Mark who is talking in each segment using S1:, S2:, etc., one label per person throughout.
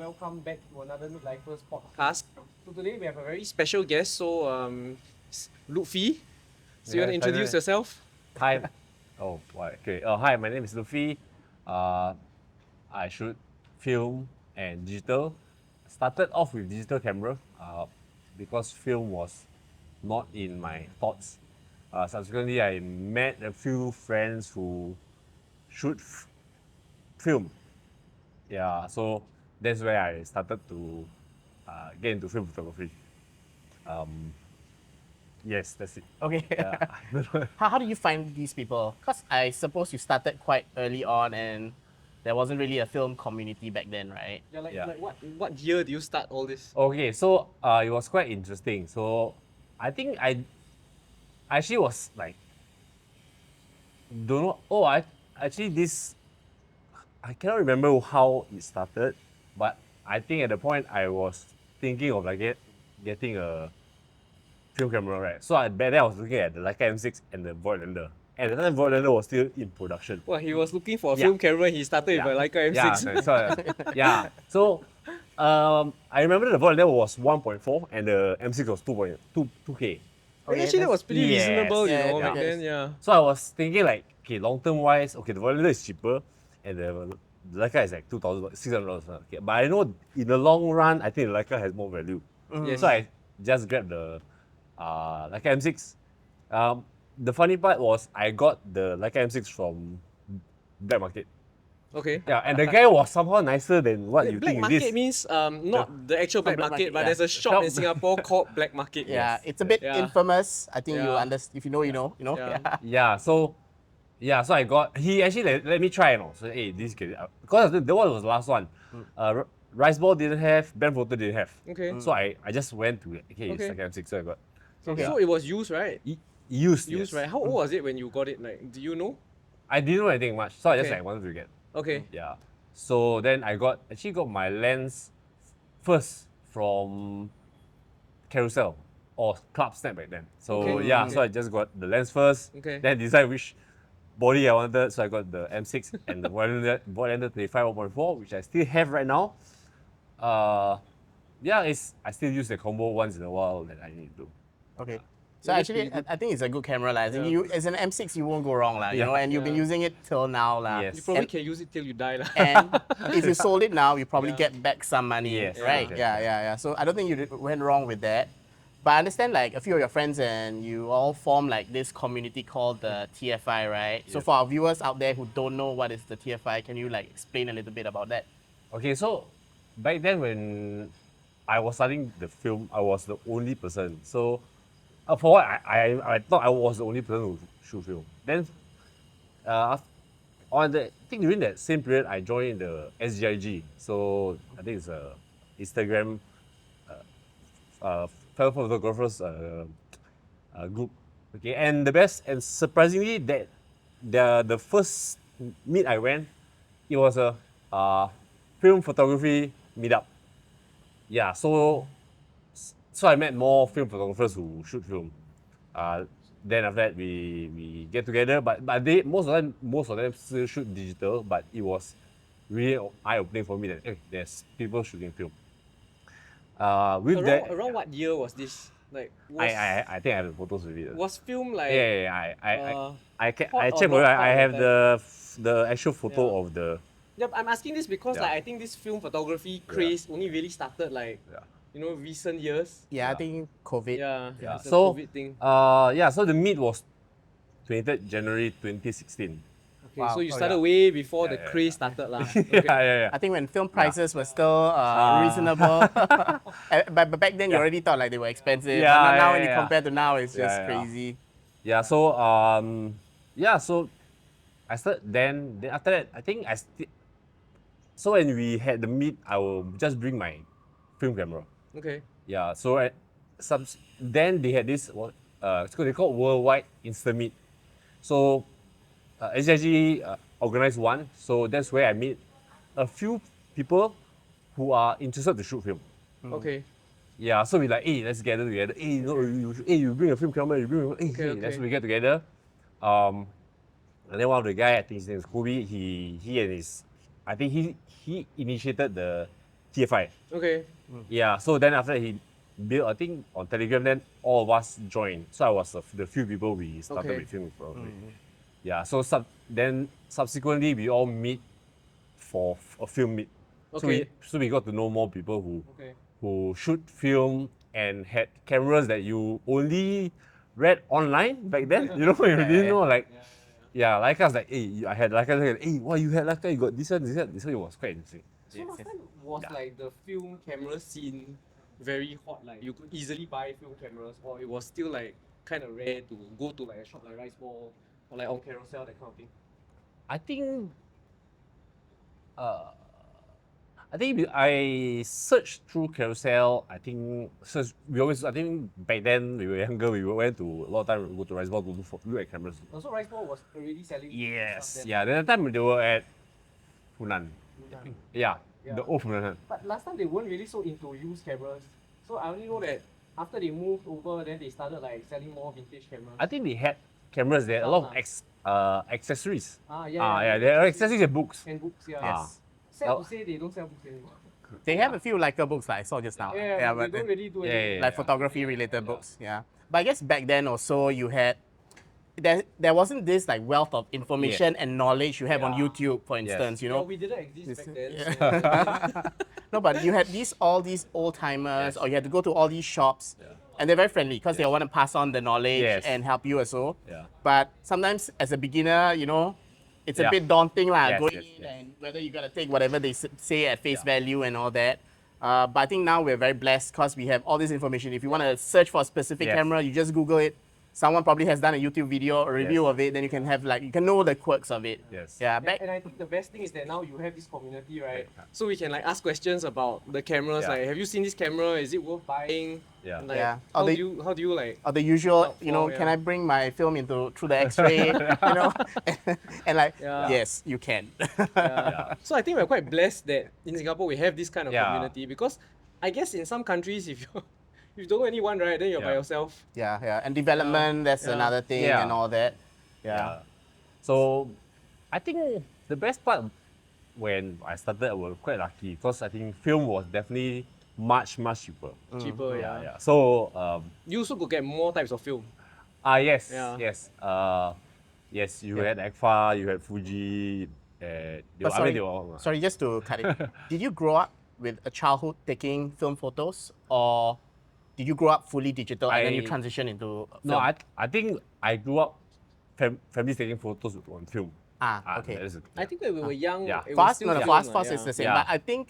S1: welcome back to another Midlifers podcast. So today we have a very special guest. So Lutfi. So you want to introduce yourself?
S2: Hi. Oh, okay. Hi, my name is Lutfi. I shoot film and digital. Started off with digital camera because film was not in my thoughts. Subsequently, I met a few friends who shoot film. Yeah, so that's where I started to get into film photography. Yes, that's it.
S3: Okay.
S2: Yeah.
S3: How do you find these people? Because I suppose you started quite early on and there wasn't really a film community back then, right?
S1: Yeah, like,
S2: Yeah.
S1: like what year do you start all this?
S2: Okay, so it was quite interesting. So I think I actually was like, don't know. Oh, I actually this I cannot remember how it started, but I think at the point I was thinking of like getting a film camera, right? So back then I was looking at the Leica M6 and the Voigtlander. And at the time Voigtlander was still in production.
S1: Well, he was looking for a
S2: Yeah.
S1: film camera. He started
S2: Yeah.
S1: with a Leica M6.
S2: Yeah, so I remember the Voigtlander was 1.4 and the M6 was 2K.
S1: Okay, actually, that was pretty
S2: Yes.
S1: reasonable, you
S3: Yeah,
S1: know,
S3: yeah.
S1: back then. Yeah.
S2: So I was thinking like, okay, long term wise, okay, the Voigtlander is cheaper and the Leica is like $2,600. Okay, but I know in the long run, I think the Leica has more value.
S1: Yes.
S2: So I just grabbed the Leica M6. The funny part was I got the Leica M6 from black market.
S1: Okay.
S2: Yeah, and the guy was somehow nicer than what
S1: Wait,
S2: you
S1: black
S2: think
S1: market
S2: it is.
S1: means not the actual black
S3: black
S1: market,
S3: market,
S1: but
S3: yeah.
S1: there's a shop
S2: Shop.
S1: in Singapore called Black Market.
S3: Yeah, it's a bit
S1: Yeah.
S3: infamous. I think you
S1: Yeah.
S3: understand. If you know, you know.
S1: Yeah.
S2: Yeah, so I got, he actually let me try, you know. So hey, this kid, because the one was the last one. Rice Ball didn't have, Band Photo didn't have.
S1: Okay.
S2: So I just went to
S1: Okay.
S2: it's like M6, so I got
S3: Okay.
S1: So it was used, right?
S2: used.
S1: Used,
S2: yes.
S1: right? How old was it when you got it? Like, do you know?
S2: I didn't know anything much, so I just
S1: Okay.
S2: like wanted to get.
S1: Okay.
S2: Yeah. So then I actually got my lens first from Carousel or Club Snap back then. So
S1: Okay,
S2: yeah,
S1: okay.
S2: so I just got the lens first,
S1: Okay.
S2: then decide which body I wanted. So I got the M6 and the Voigtlander 35 1.4, which I still have right now. Yeah, I still use the combo once in a while that I need to.
S3: Okay. So
S1: Yeah,
S3: actually,
S1: that's
S3: I think it's a good camera. I think
S1: Yeah.
S3: you, as an M6, you won't go wrong, you
S2: Yeah.
S3: know, and you've been
S1: Yeah.
S3: using it till now.
S2: Yes.
S1: You probably
S3: And-
S1: can use it till you die. Lah.
S3: And if you sold it now, you probably
S1: Yeah.
S3: get back some money,
S2: Yes,
S3: right?
S2: okay.
S3: Yeah. So I don't think you went wrong with that. But I understand like a few of your friends and you all form like this community called the TFI, right? So
S2: Yes.
S3: for our viewers out there who don't know what is the TFI, can you like explain a little bit about that?
S2: Okay, so back then when I was studying the film, I was the only person. So for what I thought I was the only person who shoot film. Then I think during that same period, I joined the SGIG. So I think it's a Instagram fellow photographers group. Okay, and the best and surprisingly that the first meet I went, it was a film photography meetup. Yeah, so I met more film photographers who shoot film. Then after that we get together, but most of them still shoot digital, but it was really eye-opening for me that there's people shooting film. With that,
S1: Around what year was this? Like, was,
S2: I think I have the photos with it.
S1: was film like?
S2: Yeah. I
S1: hot or
S2: checked.
S1: not
S2: I
S1: hot
S2: have
S1: at
S2: the actual photo
S1: Yeah.
S2: of the.
S1: Yeah, I'm asking this because
S2: Yeah.
S1: like I think this film photography craze only really started like
S2: Yeah.
S1: recent years.
S3: Yeah, I think COVID.
S1: Yeah. It's a
S2: So
S1: COVID thing.
S2: so the meet was 23rd January 2016.
S1: Okay,
S3: Wow.
S1: so you
S3: Oh,
S1: started
S3: yeah.
S1: way before
S2: Yeah,
S1: the
S2: yeah,
S1: craze started lah. Okay.
S2: Yeah.
S3: I think when film prices were still reasonable, but back then you already thought like they were expensive.
S2: Yeah,
S3: but now
S2: yeah,
S3: when you
S2: yeah.
S3: compare to now, it's
S2: Yeah,
S3: just
S2: yeah.
S3: crazy.
S2: Yeah. So so I started then after that I think so when we had the meet, I will just bring my film camera.
S1: Okay.
S2: Yeah, so then they had this they called Worldwide Insta Meet. So SGIG organized one, so that's where I meet a few people who are interested to shoot film.
S1: Okay.
S2: Yeah, so we like, hey, let's gather together. Hey, you bring a film camera, you bring.
S1: Okay.
S2: That's we get together. And then one of the guy, I think his name is Kobe. He and his, I think he initiated the TFI.
S1: Okay.
S2: Yeah, so then after that he built, I think on Telegram, then all of us joined. So I was the few people we started
S1: Okay.
S2: with film photography. Yeah, so then subsequently we all meet for a film meet.
S1: Okay.
S2: So we got to know more people
S1: Okay.
S2: who shoot film and had cameras that you only read online back then. You know, you didn't know like. Yeah, like us like, hey, I had like, hey, why you had like, you got this one, this one, it was quite interesting.
S1: So last time was like the film camera scene very hot, like you could easily buy film cameras, or it was still like kind of rare to go to like a shop like Rice Ball or like on Carousel, that kind of thing.
S2: I think I searched through Carousel. I think back then we were younger. We went to a lot of time go to Rice Ball to look at cameras.
S1: Also, Rice Ball was already selling.
S2: Yes,
S1: stuff then.
S2: yeah. Then the time they were at Funan.
S1: Funan.
S2: Yeah,
S1: Yeah.
S2: the old Funan.
S1: But last time they weren't really so into used cameras. So I only know that after they moved over, then they started like selling more vintage cameras.
S2: I think they had cameras there. A lot of accessories.
S1: Yeah.
S2: There are accessories and books.
S1: And books, yeah.
S2: Yes.
S1: Sad to say they don't sell books anymore.
S3: They have a few Leica books like I saw just now.
S1: Yeah,
S3: but
S1: they don't really do anything.
S3: like photography related books. Yeah. But I guess back then also you had there wasn't this like wealth of information and knowledge you have on
S1: Yeah.
S3: YouTube, for instance, you
S1: Yeah,
S3: know.
S1: we didn't exist back then.
S3: Yeah.
S1: So
S3: No, but you had all these old timers, or you had to go to all these shops, and they're very friendly because they want to pass on the knowledge
S2: Yes.
S3: and help you also.
S2: Yeah.
S3: But sometimes as a beginner, you know, it's a
S2: Yeah.
S3: bit daunting lah,
S2: Yes,
S3: going
S2: yes,
S3: in
S2: yes.
S3: and whether you gotta take whatever they say at face value and all that. But I think now we're very blessed because we have all this information. If you want to search for a specific
S2: Yes.
S3: camera, you just Google it. Someone probably has done a YouTube video or review
S2: Yes.
S3: of it, then you can have you can know the quirks of it.
S2: Yes.
S3: Yeah.
S1: and I think the best thing is that now you have this community, right? So we can like ask questions about the cameras.
S2: Yeah.
S1: Like, have you seen this camera? Is it worth buying?
S2: Yeah.
S1: Like,
S3: Yeah.
S1: How
S3: Or
S1: do you like?
S3: Or the usual,
S1: Out
S3: you know,
S1: for,
S3: can
S1: yeah.
S3: I bring my film through the X-ray, you know, and like,
S1: Yeah.
S3: yes, you can.
S1: Yeah. So I think we're quite blessed that in Singapore we have this kind of
S2: Yeah.
S1: community, because I guess in some countries if you don't know anyone, right, then you're by
S2: Yeah.
S1: yourself.
S3: Yeah. And development, that's
S1: Yeah.
S3: another thing
S2: Yeah.
S3: and all that. Yeah.
S2: So I think the best part when I started, I was quite lucky because I think film was definitely much cheaper.
S1: Cheaper, yeah.
S2: Yeah. So
S1: You also could get more types of film.
S2: yes,
S1: Yeah.
S2: yes. Yes, you had Agfa, you had Fuji.
S3: Sorry,
S2: they were all,
S3: sorry, just to cut it. Did you grow up with a childhood taking film photos, or did you grow up fully digital and then you
S2: I-
S3: transition into film?
S2: No, I think I grew up families taking photos on film.
S3: Okay.
S2: that is a-
S1: I think when we were young,
S2: Yeah.
S1: it
S3: For
S1: was
S3: us,
S1: still
S3: no,
S1: film,
S3: for us,
S1: yeah.
S3: it's the same.
S2: Yeah.
S3: But I think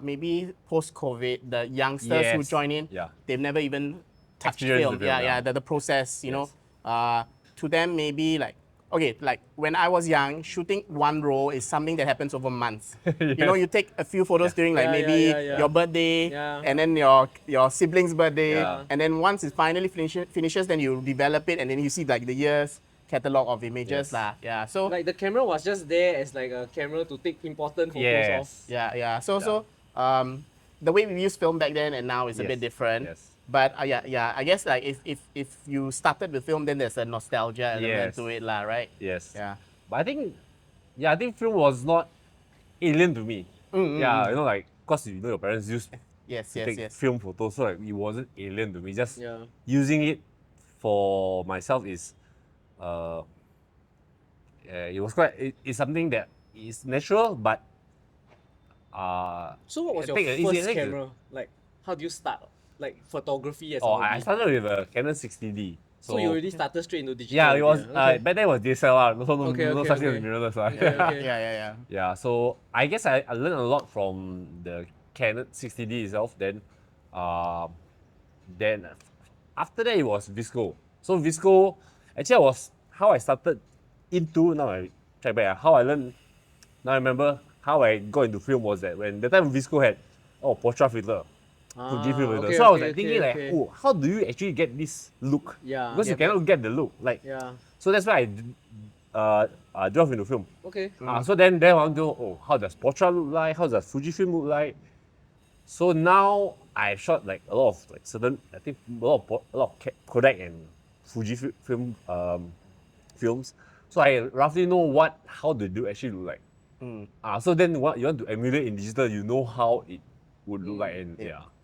S3: maybe post-COVID, the youngsters who
S2: Yes.
S3: join in,
S2: Yeah.
S3: they've never even touched
S2: Experienced
S3: film.
S2: the film, yeah.
S3: The process, you
S2: Yes.
S3: know. To them, maybe like, okay, like when I was young, shooting one roll is something that happens over months. You know, you take a few photos during like
S1: Yeah,
S3: maybe
S1: yeah.
S3: your birthday,
S1: Yeah.
S3: and then your sibling's birthday,
S2: Yeah.
S3: and then once it finally finishes, then you develop it, and then you see like the years catalog of images
S2: Yes.
S3: lah. Yeah, so
S1: Like the camera was just there as like a camera to take important photos of.
S2: Yes.
S3: yeah. So the way we used film back then and now is a bit
S2: Yes,
S3: different.
S2: yes.
S3: But yeah. I guess like if you started with film, then there's a nostalgia element
S2: Yes.
S3: to it lah, right?
S2: Yes.
S3: Yeah.
S2: But I think film was not alien to me. Yeah, you know, like, because you know your parents used to
S3: Yes.
S2: take
S3: Yes.
S2: film photos, so like it wasn't alien to me. Just
S1: Yeah.
S2: using it for myself is, it's something that is natural, but
S1: So what was your
S2: I think
S1: first
S2: it's-
S1: camera? Like, how do you start? Like photography as a
S2: I
S1: hobby?
S2: started with a Canon 60D.
S1: So you already started straight into digital.
S2: Yeah, it was.
S1: okay.
S2: Back then it was DSLR. No
S1: Okay,
S2: such thing
S1: okay.
S2: as mirrorless.
S1: Okay.
S3: Yeah.
S2: Yeah, so I guess I learned a lot from the Canon 60D itself. Then after that it was Visco. So Visco actually was how I started into, now I check back, how I learned. Now I remember how I got into film was that when the time Visco had Portra filter. Fuji film filter.
S1: okay,
S2: So I was
S1: okay,
S2: like thinking
S1: okay.
S2: oh, how do you actually get this look?
S1: Yeah.
S2: Because you cannot get the look. Like,
S1: Yeah.
S2: so that's why I drove into film.
S1: Okay.
S2: So then I want to go, how does Portra look like? How does Fujifilm look like? So now I shot like a lot of like certain, I think a lot of Kodak and Fujifilm films. So I roughly know how they do actually look like. So then what you want to emulate in digital, you know how it would look like. And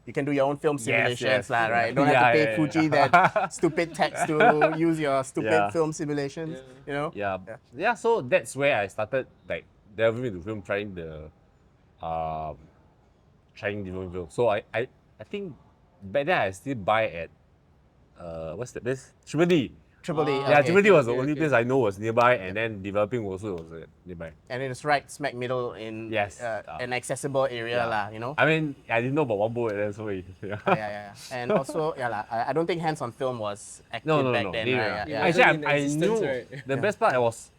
S3: You can do your own film simulations,
S2: yes.
S3: lah, right? Don't have to pay Fuji
S2: yeah.
S3: that stupid tax to use your stupid
S2: Yeah.
S3: film simulations, you know?
S2: Yeah. So that's where I started like delving into film, trying different film. So I think back then I still buy at what's that place? Triple D.
S3: Triple D.
S2: Yeah,
S3: okay.
S2: Triple D was the
S1: Okay,
S2: only
S1: okay.
S2: place I know was nearby, and then developing also was nearby.
S3: And it's right smack middle in
S2: Yes.
S3: an accessible area, lah, you know?
S2: I mean, I didn't know about one boat, and so
S3: Yeah. And also, I don't think hands-on film was active
S2: No.
S3: back then,
S2: Yeah.
S3: right?
S1: Yeah.
S2: Actually,
S1: In
S2: I
S1: existence,
S2: knew
S1: right?
S2: the best part was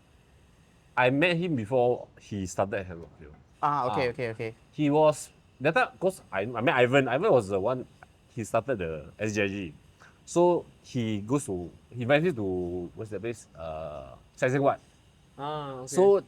S2: I met him before he started Hands on Film.
S3: Okay.
S2: He was that time because I met Ivan. Ivan was the one he started the SGIG. So he invites me to what's that place? Sai What.
S1: Okay.
S2: So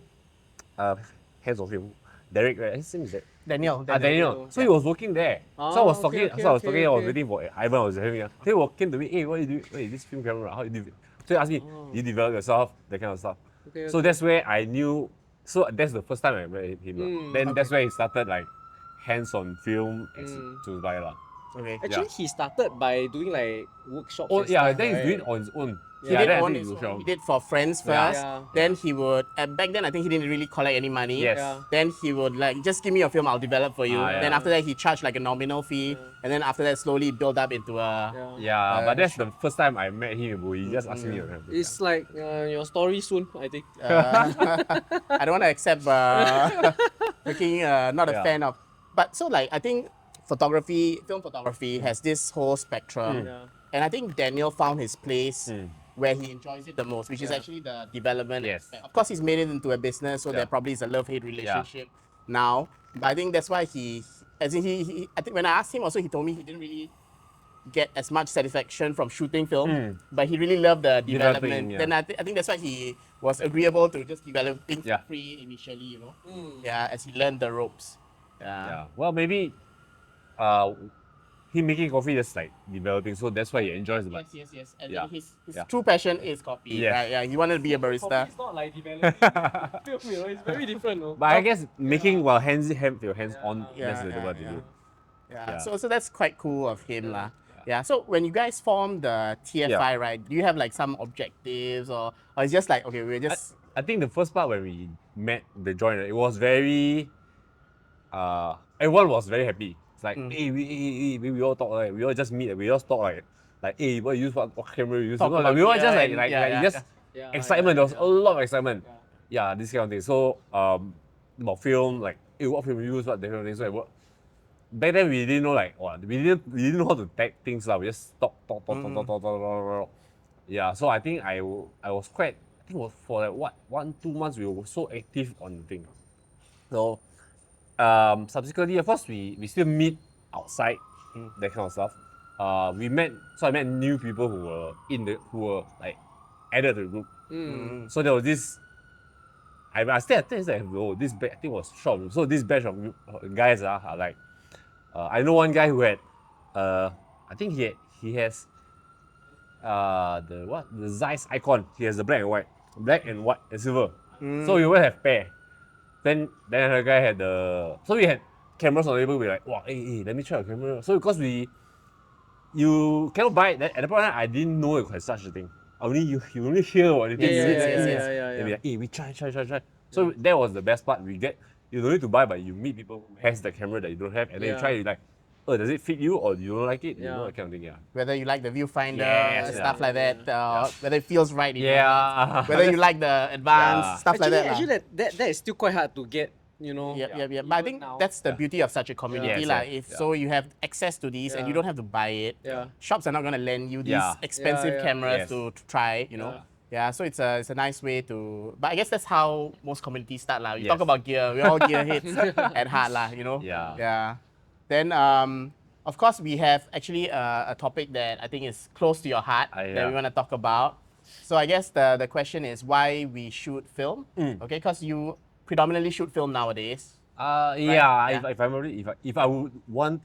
S2: Hands on Film. Derek, right? His name is Derek.
S3: Daniel.
S2: Daniel. So he was working there. So I was talking.
S1: okay,
S2: I was
S1: okay.
S2: waiting for Ivan. I was having. He came to me. Hey, what are you doing? Hey, this film camera. How you do it? So he asked me, you develop yourself, that kind of stuff.
S1: Okay,
S2: So that's where I knew. So that's the first time I met him. Then that's where he started like hands-on film to buy lah.
S3: Okay.
S1: Actually, he started by doing like workshops.
S2: Oh
S1: and
S2: yeah,
S1: stuff,
S2: then he's
S1: right?
S2: doing it on his own.
S3: He
S2: Yeah,
S3: did
S2: then I
S3: own
S2: think
S3: his
S2: he
S3: own.
S2: will
S3: He did for friends first.
S1: Yeah.
S3: Then he would. Back then, I think he didn't really collect any money.
S2: Yes.
S1: Yeah.
S3: Then he would like just give me a film, I'll develop for you.
S2: Yeah.
S3: Then after that, he charged like a nominal fee, and then after that, slowly build up into a.
S2: Yeah, but that's the first time I met him. Bro. He just asked me.
S1: It's like your story soon, I think.
S3: I don't want to accept making not a
S2: Yeah.
S3: fan of. But so like I think film photography has this whole spectrum, and I think Daniel found his place where he enjoys it the most, which is actually the development
S2: Yes.
S3: aspect. Of course, he's made it into a business, so there probably is a love-hate relationship now. But I think that's why he I think when I asked him also, he told me he didn't really get as much satisfaction from shooting film, but he really loved the development.
S2: yeah.
S3: Then I think that's why he was agreeable to just developing
S2: Yeah.
S3: for free initially, you know. As he learned the ropes.
S2: Yeah. Well, maybe him making coffee just like developing, so that's why he enjoys it.
S3: Yes. And
S2: Yeah.
S3: then his
S2: Yeah.
S3: true passion is coffee.
S2: Yes.
S3: Right? Yeah, he wanted to be a barista.
S1: Coffee is not like developing film, you know, it's very different. No?
S2: But I guess making while hands on,
S3: Yeah,
S2: that's the what to do.
S3: Yeah.
S2: Yeah.
S3: So that's quite cool of him, lah. Yeah. So when you guys formed the TFI, right? Do you have like some objectives or it's just like okay, we're just
S2: I think the first part when we met the joint, it was very everyone was very happy. It's like, hey, we all talk like we all just meet, we all talk like hey, what you use what camera you use?
S3: Talk
S2: Like, we all
S3: about-
S2: just
S3: yeah,
S2: like
S3: yeah,
S2: just
S1: yeah.
S2: excitement. There was a lot of excitement. Yeah, this kind of thing. So about film, like hey, what film you use, what different things. So back then we didn't know like we didn't know how to tag things lah. We just talk. Yeah, so I think I was quite. I think it was for like 1-2 months we were so active on the thing. So subsequently, of course, we still meet outside, that kind of stuff. I met new people who were like added to the group. So there was this. I think it's like this batch, I think it was short. So this batch of guys are like. I know one guy who had, I think he has, the Zeiss icon. He has the black and white and silver. So we will have pair. Then another guy had so we had cameras on the table. We're like, wow, hey, let me try a camera. So because you cannot buy it. At the point I didn't know it was such a thing. You only hear what it is.
S1: Yeah.
S2: Be like, hey, we try. So that was the best part. You don't need to buy, but you meet people who has the camera that you don't have, and then you try to like, oh, does it fit you or you don't like it? You know, that kind of thing. Yeah.
S3: whether you like the viewfinder,
S2: Yes,
S3: stuff
S2: yeah.
S3: like that, whether it feels right. in your
S2: Yeah.
S3: hand, whether you like the advanced stuff like that.
S1: Actually, that is still quite hard to get, you know.
S3: Yeah. But I think that's the beauty of such a community.
S2: Yes,
S3: So you have access to these and you don't have to buy it.
S1: Yeah.
S3: Shops are not going to lend you these
S2: Yeah.
S3: expensive
S1: Yeah.
S3: cameras
S2: Yes.
S3: to try, you know. Yeah, so it's a nice way to. But I guess that's how most communities start, lah. We
S2: Yes.
S3: talk about gear, we're all gearheads at heart, lah. You know.
S2: Yeah.
S3: Yeah. Then of course we have actually a topic that I think is close to your heart that we
S2: Yeah.
S3: want to talk about. So I guess the question is why we shoot film. Okay, because you predominantly shoot film nowadays.
S2: Yeah. If I would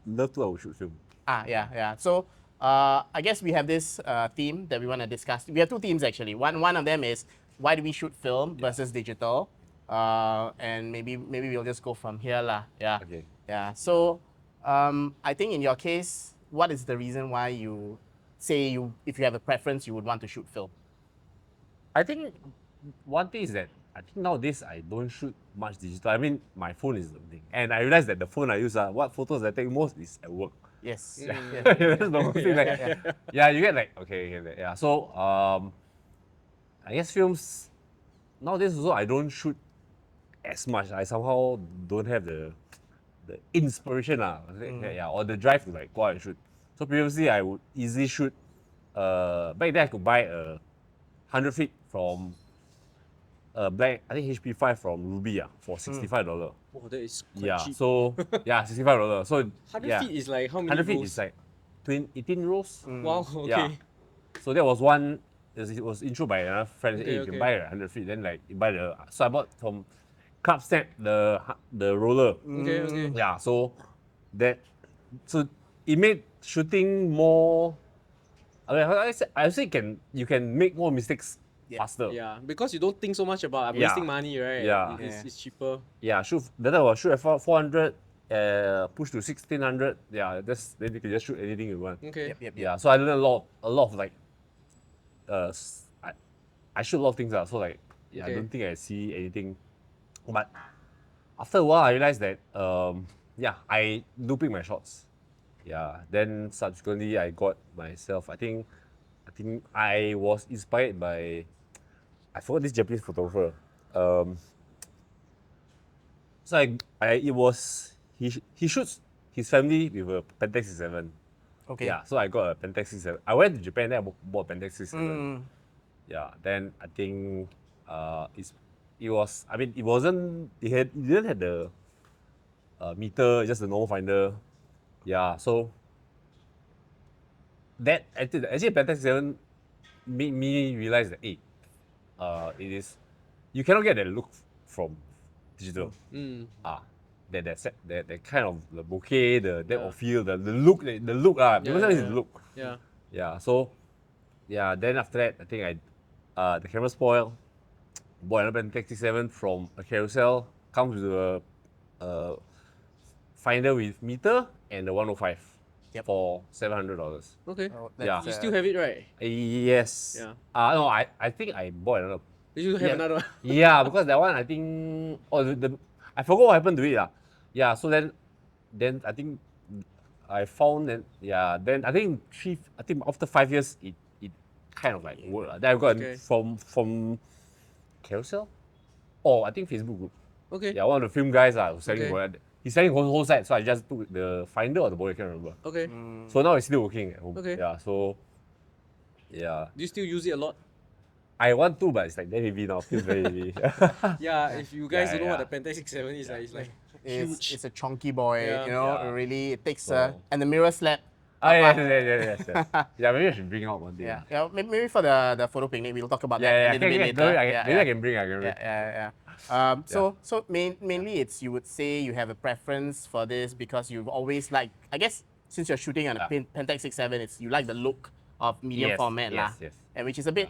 S2: love to, I would shoot film.
S3: Yeah. So I guess we have this theme that we want to discuss. We have two themes actually. One of them is why do we shoot film versus digital, and maybe we'll just go from here lah. Yeah.
S2: Okay.
S3: Yeah. So I think in your case, what is the reason why you say if you have a preference, you would want to shoot film?
S2: I think one thing is that I think nowadays I don't shoot much digital. I mean, my phone is the thing, and I realize that the phone I use, what photos I take most is at work.
S3: Yes.
S2: That's the most thing. Like, yeah, you get like okay, yeah. So I guess films nowadays also I don't shoot as much. I somehow don't have the inspiration yeah, or the drive to like go out and shoot. So previously I would easily shoot. Back then I could buy a 100 feet from black, I think HP5 from Ruby for $65.
S1: Oh, that is quite
S2: Yeah,
S1: cheap.
S2: so yeah, $65. So
S1: 100
S2: yeah,
S1: feet is like how many
S2: 100 feet
S1: rows?
S2: is like 18 rows.
S1: Wow, okay.
S2: Yeah. So that was one. It was intro by another friend. Hey,
S1: Okay,
S2: you can
S1: okay.
S2: buy a 100 feet. Then like you buy the. So I bought from Club Snap the roller.
S1: Okay, okay.
S2: Yeah. So that it made shooting more. I mean, I say you can make more mistakes faster.
S1: Yeah, because you don't think so much about I'm
S2: Yeah.
S1: wasting money, right?
S2: Yeah.
S1: It's cheaper.
S2: Yeah, that was shoot at 400, push to 1600. Yeah, then you can just shoot anything you want.
S1: Okay.
S3: Yep.
S2: Yeah, so I learned a lot of like, I shoot a lot of things. So like, yeah, I
S1: Okay.
S2: don't think I see anything. But after a while, I realized that, yeah, I do pick my shots. Yeah, then subsequently I got myself, I think I was inspired by, I forgot this Japanese photographer. So he shoots his family with a Pentax 67.
S3: Okay.
S2: Yeah, so I got a Pentax 67. I went to Japan, then I bought a Pentax 67. Yeah, then I think it didn't have the meter, just the normal finder. Yeah, so that actually Pentax 67 made me realize that it is, you cannot get that look from digital. That kind of the bouquet, the depth of field, the look, because that is the look.
S1: Yeah.
S2: Yeah, so yeah, then after that, I think the camera spoiled. Bought another Pentax 67 from a Carousel. Comes with a finder with meter and the 105 for $700.
S1: Okay.
S2: Yeah.
S1: You still have it, right?
S2: Yes.
S1: Yeah.
S2: No, I think I bought another.
S1: You still have another one?
S2: Yeah, because that one I think, I forgot what happened to it. Yeah, so then I think I found that, yeah, then I think after 5 years it kind of like worked. Then I got from Carousel? I think Facebook group.
S1: Okay.
S2: Yeah, one of the film guys was selling
S1: Okay.
S2: he's selling whole set, so I just took the finder or the body, I can't remember.
S1: Okay.
S2: So now it's still working at home.
S1: Okay.
S2: Yeah, so yeah.
S1: Do you still use it a lot?
S2: I want to, but it's like very heavy now. Feels very heavy.
S1: Yeah, if you guys don't know what
S2: yeah.
S1: the Pentax 67 is, it's like huge.
S3: It's a chunky boy,
S1: Yeah.
S3: you know,
S2: Yeah.
S3: really, it takes,
S2: So-
S3: and the mirror slap.
S2: Yes. Yeah, maybe I should bring out one day.
S3: Yeah, maybe for the photo picnic, we'll talk about that
S2: Yeah,
S3: a little bit later.
S2: maybe I can bring.
S3: Yeah. So mainly it's, you would say you have a preference for this because you've always liked, I guess, since you're shooting on a Pentax 67, it's you like the look of medium
S2: Yes,
S3: format lah.
S2: yes.
S3: And which is a bit,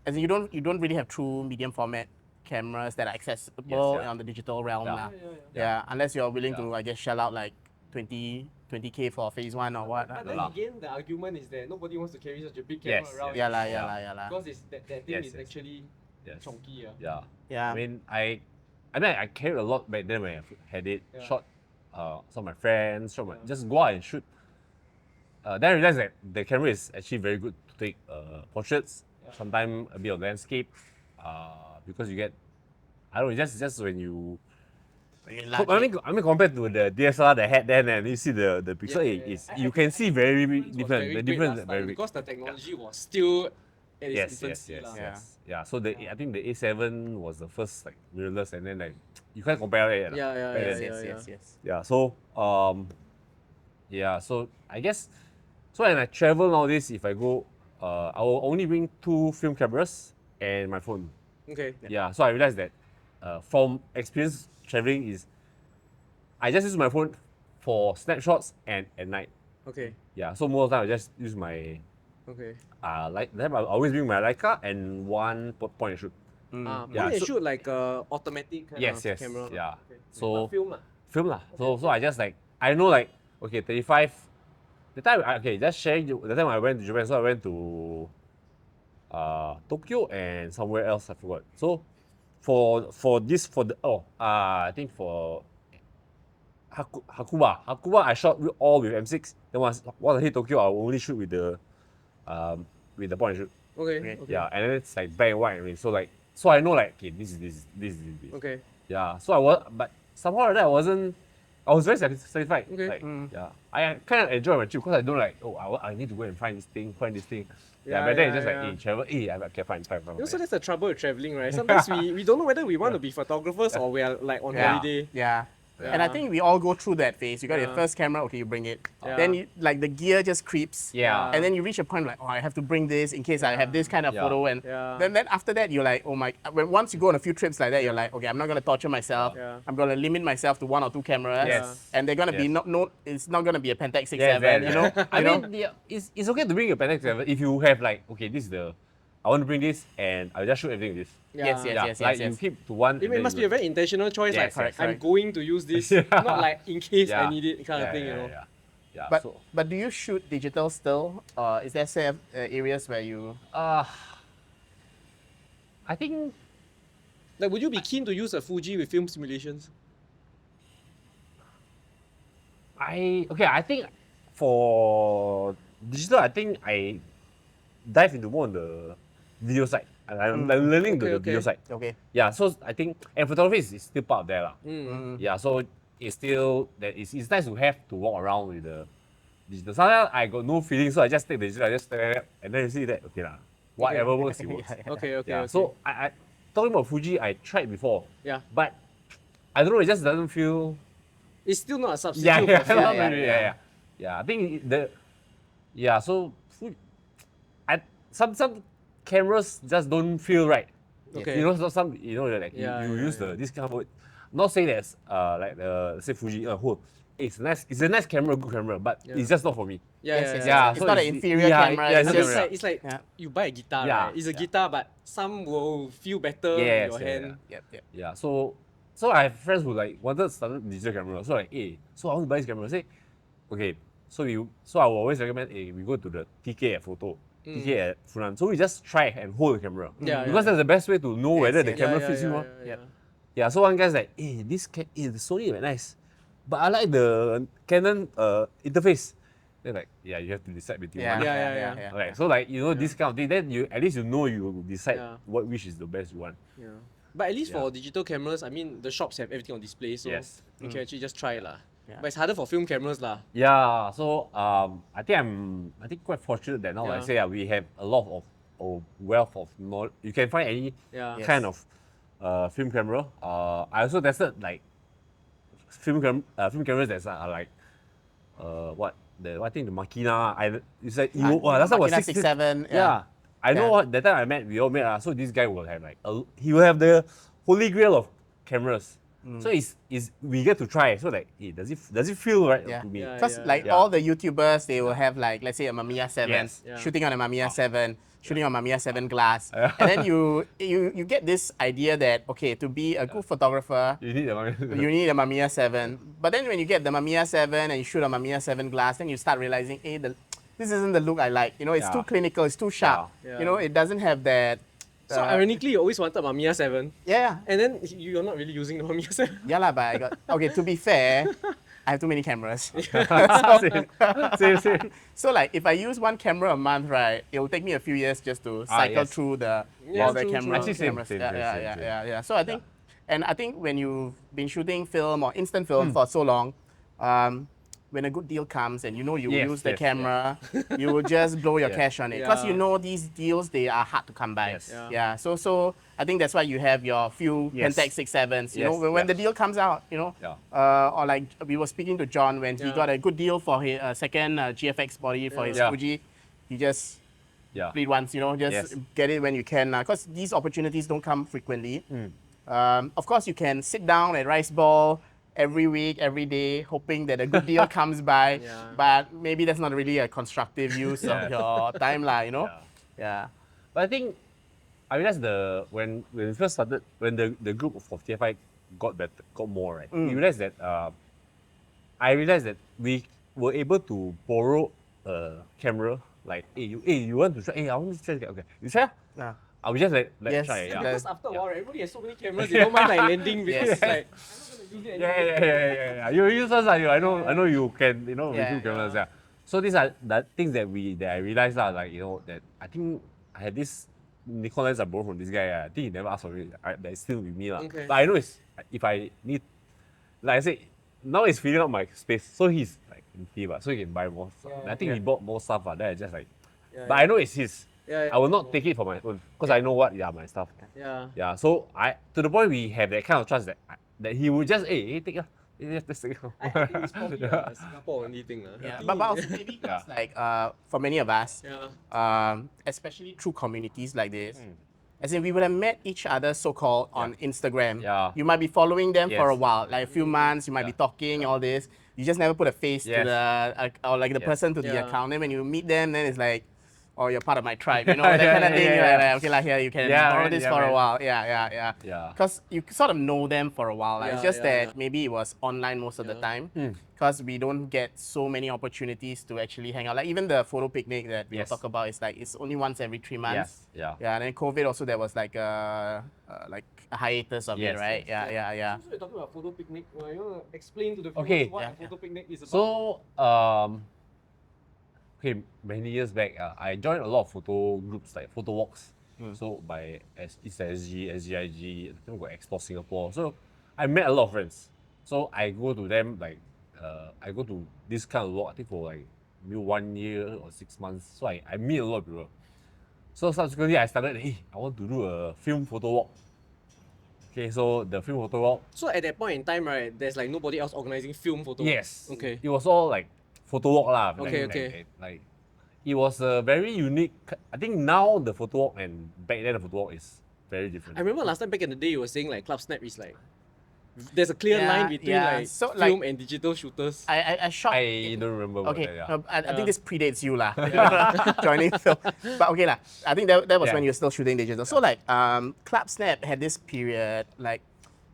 S3: as in you don't really have true medium format cameras that are accessible on the digital realm lah. Yeah, unless you're willing to, I guess, shell out like 20K for phase 1 or what.
S1: But then again, the argument is that nobody wants to carry such a big
S2: Yes,
S1: camera around.
S3: Yeah lah.
S1: Because that thing
S2: Yes,
S1: is
S2: yes.
S1: actually chunky.
S2: Yeah.
S3: Yeah.
S2: I mean, I carried a lot back then when I had it.
S1: Yeah.
S2: Shot some of my friends, just go out and shoot. Then I realized that the camera is actually very good to take portraits, sometimes a bit of landscape, because you get, I don't know, just when you, I mean, compared to the DSLR that had then, and you see the pixel, you can see very different. The difference is very big.
S1: because the technology was still at its infancy. lah.
S2: Yeah. So I think the A7 was the first like mirrorless, and then like you can't compare it.
S3: Yes.
S2: Yeah. So so I guess, so when I travel nowadays, if I go, I will only bring 2 film cameras and my phone.
S1: Okay.
S2: Yeah. So I realized that from experience traveling is, I just use my phone for snapshots and at night.
S1: Okay.
S2: Yeah. So most of the time I just use my
S1: Okay.
S2: then I always bring my Leica and one point and shoot.
S1: Point
S2: Yeah,
S1: and
S2: so-
S1: shoot like automatic kind
S2: Yes.
S1: of camera.
S2: Yeah.
S1: Okay.
S2: So
S1: But film lah.
S2: film lah. So I just like, I know like, okay, 35. The time, okay, just sharing, the time I went to Japan, so I went to Tokyo and somewhere else, I forgot. So I think for Hakuba, I shot all with M6. Then once I hit Tokyo, I will only shoot with the point and shoot.
S1: Okay.
S3: Okay.
S1: Okay.
S2: Yeah, and then it's like black and white. I mean, so I know like, okay, this is this.
S1: Okay.
S2: Yeah, but somehow like that I was very satisfied.
S1: Okay.
S2: Like, yeah, I kind of enjoy my trip because I don't like, oh, I need to go and find this thing. Yeah, but then it's just like, hey, travel, hey, I can find.
S1: Also, that's the trouble with traveling, right? Sometimes we don't know whether we want to be photographers or we are like on holiday.
S3: Yeah. And I think we all go through that phase. You got your first camera, okay, you bring it. Then you, like the gear just creeps.
S2: Yeah.
S3: And then you reach a point like, oh, I have to bring this in case I have this kind of photo. And then after that, you're like, oh my, once you go on a few trips like that, you're like, okay, I'm not going to torture myself.
S1: Yeah.
S3: I'm going to limit myself to 1 or 2 cameras.
S2: Yes.
S3: And they're going to be, it's not going to be a Pentax 6.7,
S2: Yeah,
S3: you know?
S2: I mean, yeah, it's okay to bring a Pentax 7 if you have like, okay, I want to bring this and I'll just shoot everything with this.
S3: Yes.
S2: Like you keep to one.
S1: It must be a very intentional choice.
S2: Yes,
S1: like,
S2: yes,
S1: I'm
S3: correct.
S1: going to use this, not like in case I need it kind of thing, you know.
S2: Yeah.
S3: But do you shoot digital still? Or is there say, areas where you...
S2: I think
S1: Like, would you be keen to use a Fuji with film simulations?
S2: I think for digital, I think I dive into more on the video side. I'm learning the video side.
S3: Okay.
S2: Yeah, so I think, and photography is still part of that.
S3: Mm-hmm.
S2: Yeah, so it's still, it's nice to have to walk around with the digital. Sometimes I got no feeling, so I just take the digital, I just stare at it, and then you see that, okay, whatever works, it works.
S1: Okay.
S2: Yeah, so I talking about Fuji, I tried before.
S1: Yeah.
S2: But I don't know, it just doesn't feel.
S1: It's still not a substitute.
S2: Yeah,
S1: for film.
S2: not really, yeah. I think so some cameras just don't feel right.
S1: Okay.
S2: You know, some you use this kind of word. Not saying that's like say Fuji it's a nice camera, good camera, but it's just not for me.
S3: It's
S2: so
S3: not an inferior camera.
S2: Yeah,
S3: it's
S2: it's
S3: just
S1: It's like you buy a guitar,
S2: Yeah,
S1: right? It's a guitar, but some will feel better
S2: Yes,
S1: in your
S2: yeah,
S1: hand.
S2: Yeah, so I have friends who like wanted to start digital camera. So like, so I want to buy this camera. I say, okay, so I will always recommend, we go to the TK at TK at Funan. So we just try and hold the camera. Because that's the best way to know whether the camera fits you. Yeah, so one guy's like, the Sony is nice, but I like the Canon interface. They're like, you have to decide between one.
S1: Yeah.
S2: Right, so like, this kind of thing, then at least you decide which is the best you want.
S1: Yeah. But at least for digital cameras, I mean, the shops have everything on display, so you can actually just try it lah.
S3: Yeah.
S1: But it's harder for film cameras lah.
S2: Yeah, so I think quite fortunate that now, like I say, we have a lot of wealth of knowledge. You can find any kind of film camera. I also tested like film cameras that are like I think the Makina. It's like last time was
S3: 6.7.
S2: Yeah. I know what that time we all met. So this guy will have like he will have the holy grail of cameras. So we get to try. So like, does it feel right to me?
S3: Because all the YouTubers, they will have like, let's say a Mamiya 7, shooting on a Mamiya 7, shooting on Mamiya 7 glass. And then you get this idea that, okay, to be a good photographer,
S2: You need a Mamiya.
S3: you need a Mamiya 7. But then when you get the Mamiya 7 and you shoot a Mamiya 7 glass, then you start realizing, this isn't the look I like. It's too clinical, it's too sharp. It doesn't have that.
S1: So ironically, you always wanted Mamiya 7.
S3: Yeah.
S1: And then you're not really using the Mamiya 7.
S3: Yeah, but I got... Okay, to be fair, I have too many cameras.
S2: Same.
S3: So like, if I use one camera a month, right, it will take me a few years just to cycle through all the
S1: true.
S3: cameras.
S2: Actually, same.
S3: Yeah. So I think when you've been shooting film or instant film for so long, when a good deal comes and you use the camera, you will just blow your cash on it. Because these deals, they are hard to come by. So I think that's why you have your few Pentax 6.7s. When the deal comes out, or like we were speaking to John when he got a good deal for his second GFX body for his Fuji, he just played once, just get it when you can. Because these opportunities don't come frequently. Of course, you can sit down at Rice Ball every week, every day, hoping that a good deal comes by. But maybe that's not really a constructive use of your time, Yeah.
S2: But I think I realized when we first started, when the group of TFI got more, right? We realized that I realized that were able to borrow a camera, like, you want to try? Hey, I want to try. Okay, you try.
S3: Yeah.
S2: I will just let
S3: Yes,
S2: try. Yeah.
S1: Because after a while, right, everybody has so many cameras, they don't mind like lending because
S3: Yes.
S1: like, I'm not gonna use it
S2: Yeah,
S1: anymore.
S2: yeah. You use us, I know you can, review
S3: Yeah,
S2: cameras.
S1: yeah.
S2: Yeah. So these are the things that I realized lah, like that I think I had this Nikon lens I borrowed from this guy. I think he never asked for it. But it's still with me lah.
S1: Okay.
S2: But I know it's if I need, like I said, now it's filling up my space. So he's like empty, but so he can buy more stuff.
S1: Yeah,
S2: I think he bought more stuff. Then I just like,
S1: Yeah,
S2: but I know it's his.
S1: Yeah,
S2: I will not take it for my own because I know what my stuff.
S1: Yeah.
S2: Yeah, so to the point we have that kind of trust that he would just take it. Let's take it.
S1: I think it's probably a Singapore only thing.
S3: Yeah,
S1: I think
S3: but also maybe it's like for many of us, especially through communities like this, as in we would have met each other so-called on Instagram.
S2: Yeah.
S3: You might be following them for a
S2: Yes.
S3: while, like a few months. You might be talking all this. You just never put a face to
S2: Yes.
S3: the or like the
S2: Yes.
S3: person to the
S1: Yeah.
S3: account. Then when you meet them, then it's like, oh, you're part of my tribe, that kind of thing. Like, okay, here you can
S2: Yeah,
S3: borrow
S2: man,
S3: this
S2: yeah,
S3: for a
S2: man.
S3: while. Yeah.
S2: Yeah.
S3: Because you sort of know them for a while. It's
S1: Yeah,
S3: just
S1: yeah,
S3: that maybe it was online most of the time.
S2: Hmm.
S3: Because we don't get so many opportunities to actually hang out. Like even the photo picnic that we'll
S2: Yes.
S3: talk about is like it's only once every 3 months.
S2: Yes. Yeah.
S3: Yeah, and then COVID also there was like a hiatus of it,
S2: Yes,
S3: right?
S2: yes.
S3: Yeah.
S1: So we're talking about photo picnic. You want to explain to the viewers
S2: Okay.
S1: what
S3: Yeah.
S1: a photo picnic is about?
S2: So okay, many years back, I joined a lot of photo groups like PhotoWalks. So by SG, SGIG, I think we got Explore Singapore. So I met a lot of friends. So I go to them like I go to this kind of walk, I think for like maybe 1 year or 6 months. So I meet a lot of people. So subsequently I started, I want to do a film photo walk. Okay, so the film photo walk.
S1: So at that point in time, right, there's like nobody else organizing film photo.
S2: Yes.
S1: Okay.
S2: It was all like photo walk lah.
S1: Okay.
S2: Like it was a very unique. I think now the photo walk and back then the photo walk is very different.
S1: I remember last time back in the day, you were saying like Club Snap is like, there's a clear
S3: Yeah,
S1: line between
S3: yeah.
S1: like
S3: So,
S1: film and digital shooters.
S3: I shot.
S2: I don't remember. What
S3: Okay,
S2: that, yeah.
S3: no, I think this predates you lah. Joining film, but okay lah. I think that was
S2: Yeah.
S3: when you were still shooting digital. So like, Club Snap had this period like,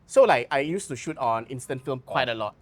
S3: so like I used to shoot on instant film quite a lot.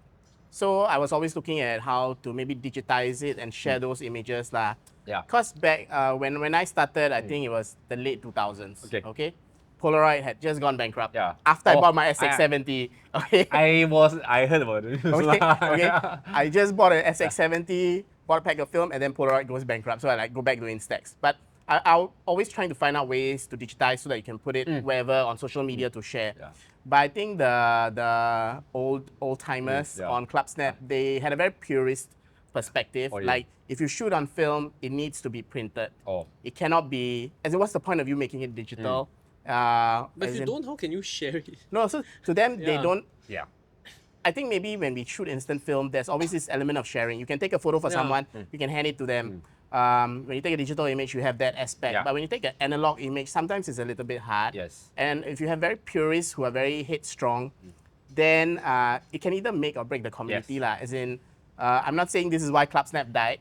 S3: So I was always looking at how to maybe digitize it and share those images lah.
S2: Yeah.
S3: Cause back when I started, I think it was the late 2000s.
S2: Okay.
S3: Okay. Polaroid had just gone bankrupt.
S2: Yeah.
S3: After I
S2: Oh,
S3: bought my SX70. Okay.
S2: I heard about it.
S3: Okay. I just bought an SX70, bought a pack of film, and then Polaroid goes bankrupt. So I like go back to Instax. But I'll always trying to find out ways to digitize so that you can put it wherever on social media to share.
S2: Yeah.
S3: But I think the old timers
S2: Yeah.
S3: on Club Snap, they had a very purist perspective.
S2: Oh, yeah.
S3: Like if you shoot on film, it needs to be printed.
S2: Oh.
S3: It cannot be. As in, what's the point of you making it digital?
S1: But
S3: as
S1: if you
S3: in-
S1: don't, how can you share it?
S3: No, so to them, they
S1: Yeah.
S3: don't.
S2: Yeah.
S3: I think maybe when we shoot instant film, there's always this element of sharing. You can take a photo for
S1: Yeah.
S3: someone, you can hand it to them. When you take a digital image, you have that aspect.
S2: Yeah.
S3: But when you take an analog image, sometimes it's a little bit hard.
S2: Yes.
S3: And if you have very purists who are very headstrong, then it can either make or break the community.
S2: Yes.
S3: Lah. As in, I'm not saying this is why Club Snap died,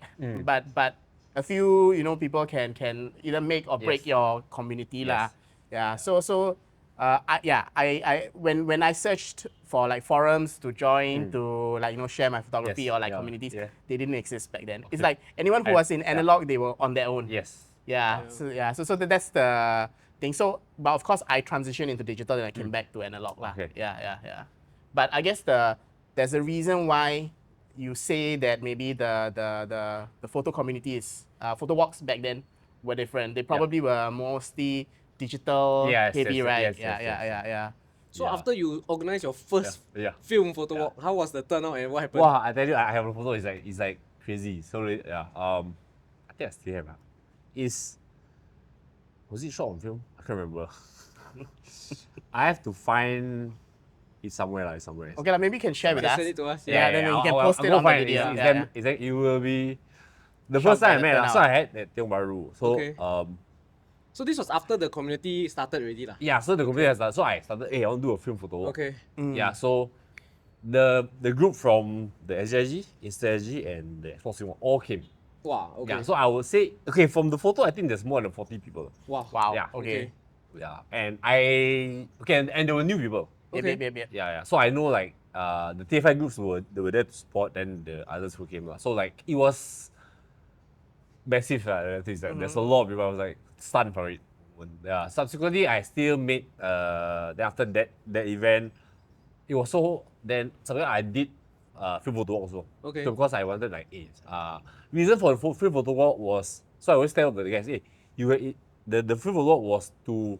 S3: but a few people can either make or break
S2: Yes.
S3: your community. Lah.
S2: Yes.
S3: Yeah. So when I searched for like forums to join to like share my photography
S2: Yes,
S3: or like
S2: yeah,
S3: communities,
S2: yeah.
S3: they didn't exist back then. It's
S2: Okay.
S3: like anyone who
S2: I-
S3: was in
S2: yeah.
S3: analog, they were on their own.
S2: Yes.
S3: Yeah. So that's the thing. So but of course I transitioned into digital and I came back to analog lah.
S2: Okay.
S3: Yeah. But I guess there's a reason why you say that maybe the photo community is photo walks back then were different. They probably were mostly digital
S2: Yes,
S3: heavy,
S2: yes,
S3: right?
S2: yes, yes, yes.
S3: Yeah.
S1: So
S2: Yeah.
S1: after you organized your first
S2: Yeah.
S1: film photo walk, how was the turnout and what happened?
S2: Wow, I tell you, I have a photo. It's like crazy. So yeah. I think I still have. Was it shot on film? I can't remember. I have to find it somewhere. Like somewhere.
S3: Okay, maybe you can share with
S1: Just
S3: us.
S1: send it to us.
S3: Yeah, then you can
S2: I'll
S3: post it
S2: go
S3: on the
S2: find
S3: video.
S2: It's
S3: Yeah.
S2: like, it will be the
S3: Shot
S2: first time I
S3: by
S2: met.
S3: the
S2: So I had that Tiong Bahru. So
S1: Okay. So this was after the community started already lah.
S2: yeah, so the computer has started. So I started, I want to do a film photo walk.
S1: Okay.
S2: Yeah, so the group from the SGIG, InstaSG, and the Explore Singapore all came.
S1: Wow. Okay.
S2: Yeah, so I would say, okay, from the photo, I think there's more than 40 people.
S1: wow.
S3: Wow.
S2: Yeah.
S3: Okay.
S1: Okay.
S2: Yeah, and and there were new people.
S3: Yep,
S1: Okay.
S3: yep.
S2: Yeah. So I know like the TFI groups they were there to support, then the others who came. So like it was massive. There's a lot of people. I was like stunned for it. Yeah. Subsequently, I still made. Then after that event, it was so. Then subsequently I did film photo walk also.
S1: Okay.
S2: So because I wanted like, reason for the film photo walk was, so I always tell the guys, the film photo walk was to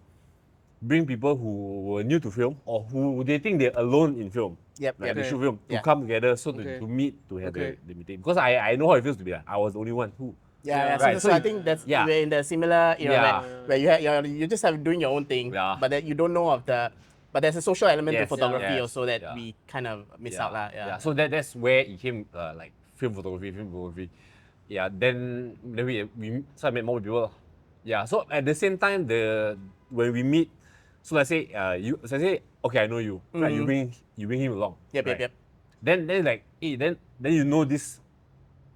S2: bring people who were new to film or who they think they're alone in film.
S3: Yep.
S2: Like
S3: Yep.
S2: they
S1: Okay.
S2: shoot film to
S3: Yeah.
S2: come together, so
S1: Okay.
S2: to meet, to have
S1: Okay.
S2: the meeting. Because I know how it feels to be like I was the only one who.
S3: Yeah,
S1: Yeah.
S3: so,
S2: Right,
S3: so
S2: so
S3: I think that's
S2: yeah.
S3: we're in the similar era
S2: Yeah.
S3: where you just have doing your own thing,
S2: Yeah.
S3: but that you don't know of the. But there's a social element to
S2: Yes,
S3: photography
S2: yes,
S3: also that
S2: yeah.
S3: we kind of miss out lah. Yeah.
S2: So that's where it came like film photography. Yeah, then we so I met more people. Yeah, so at the same time when we meet, so let's say okay, I know you. Right, you bring him along.
S3: Yep,
S2: right?
S3: yep.
S2: Then like then you know this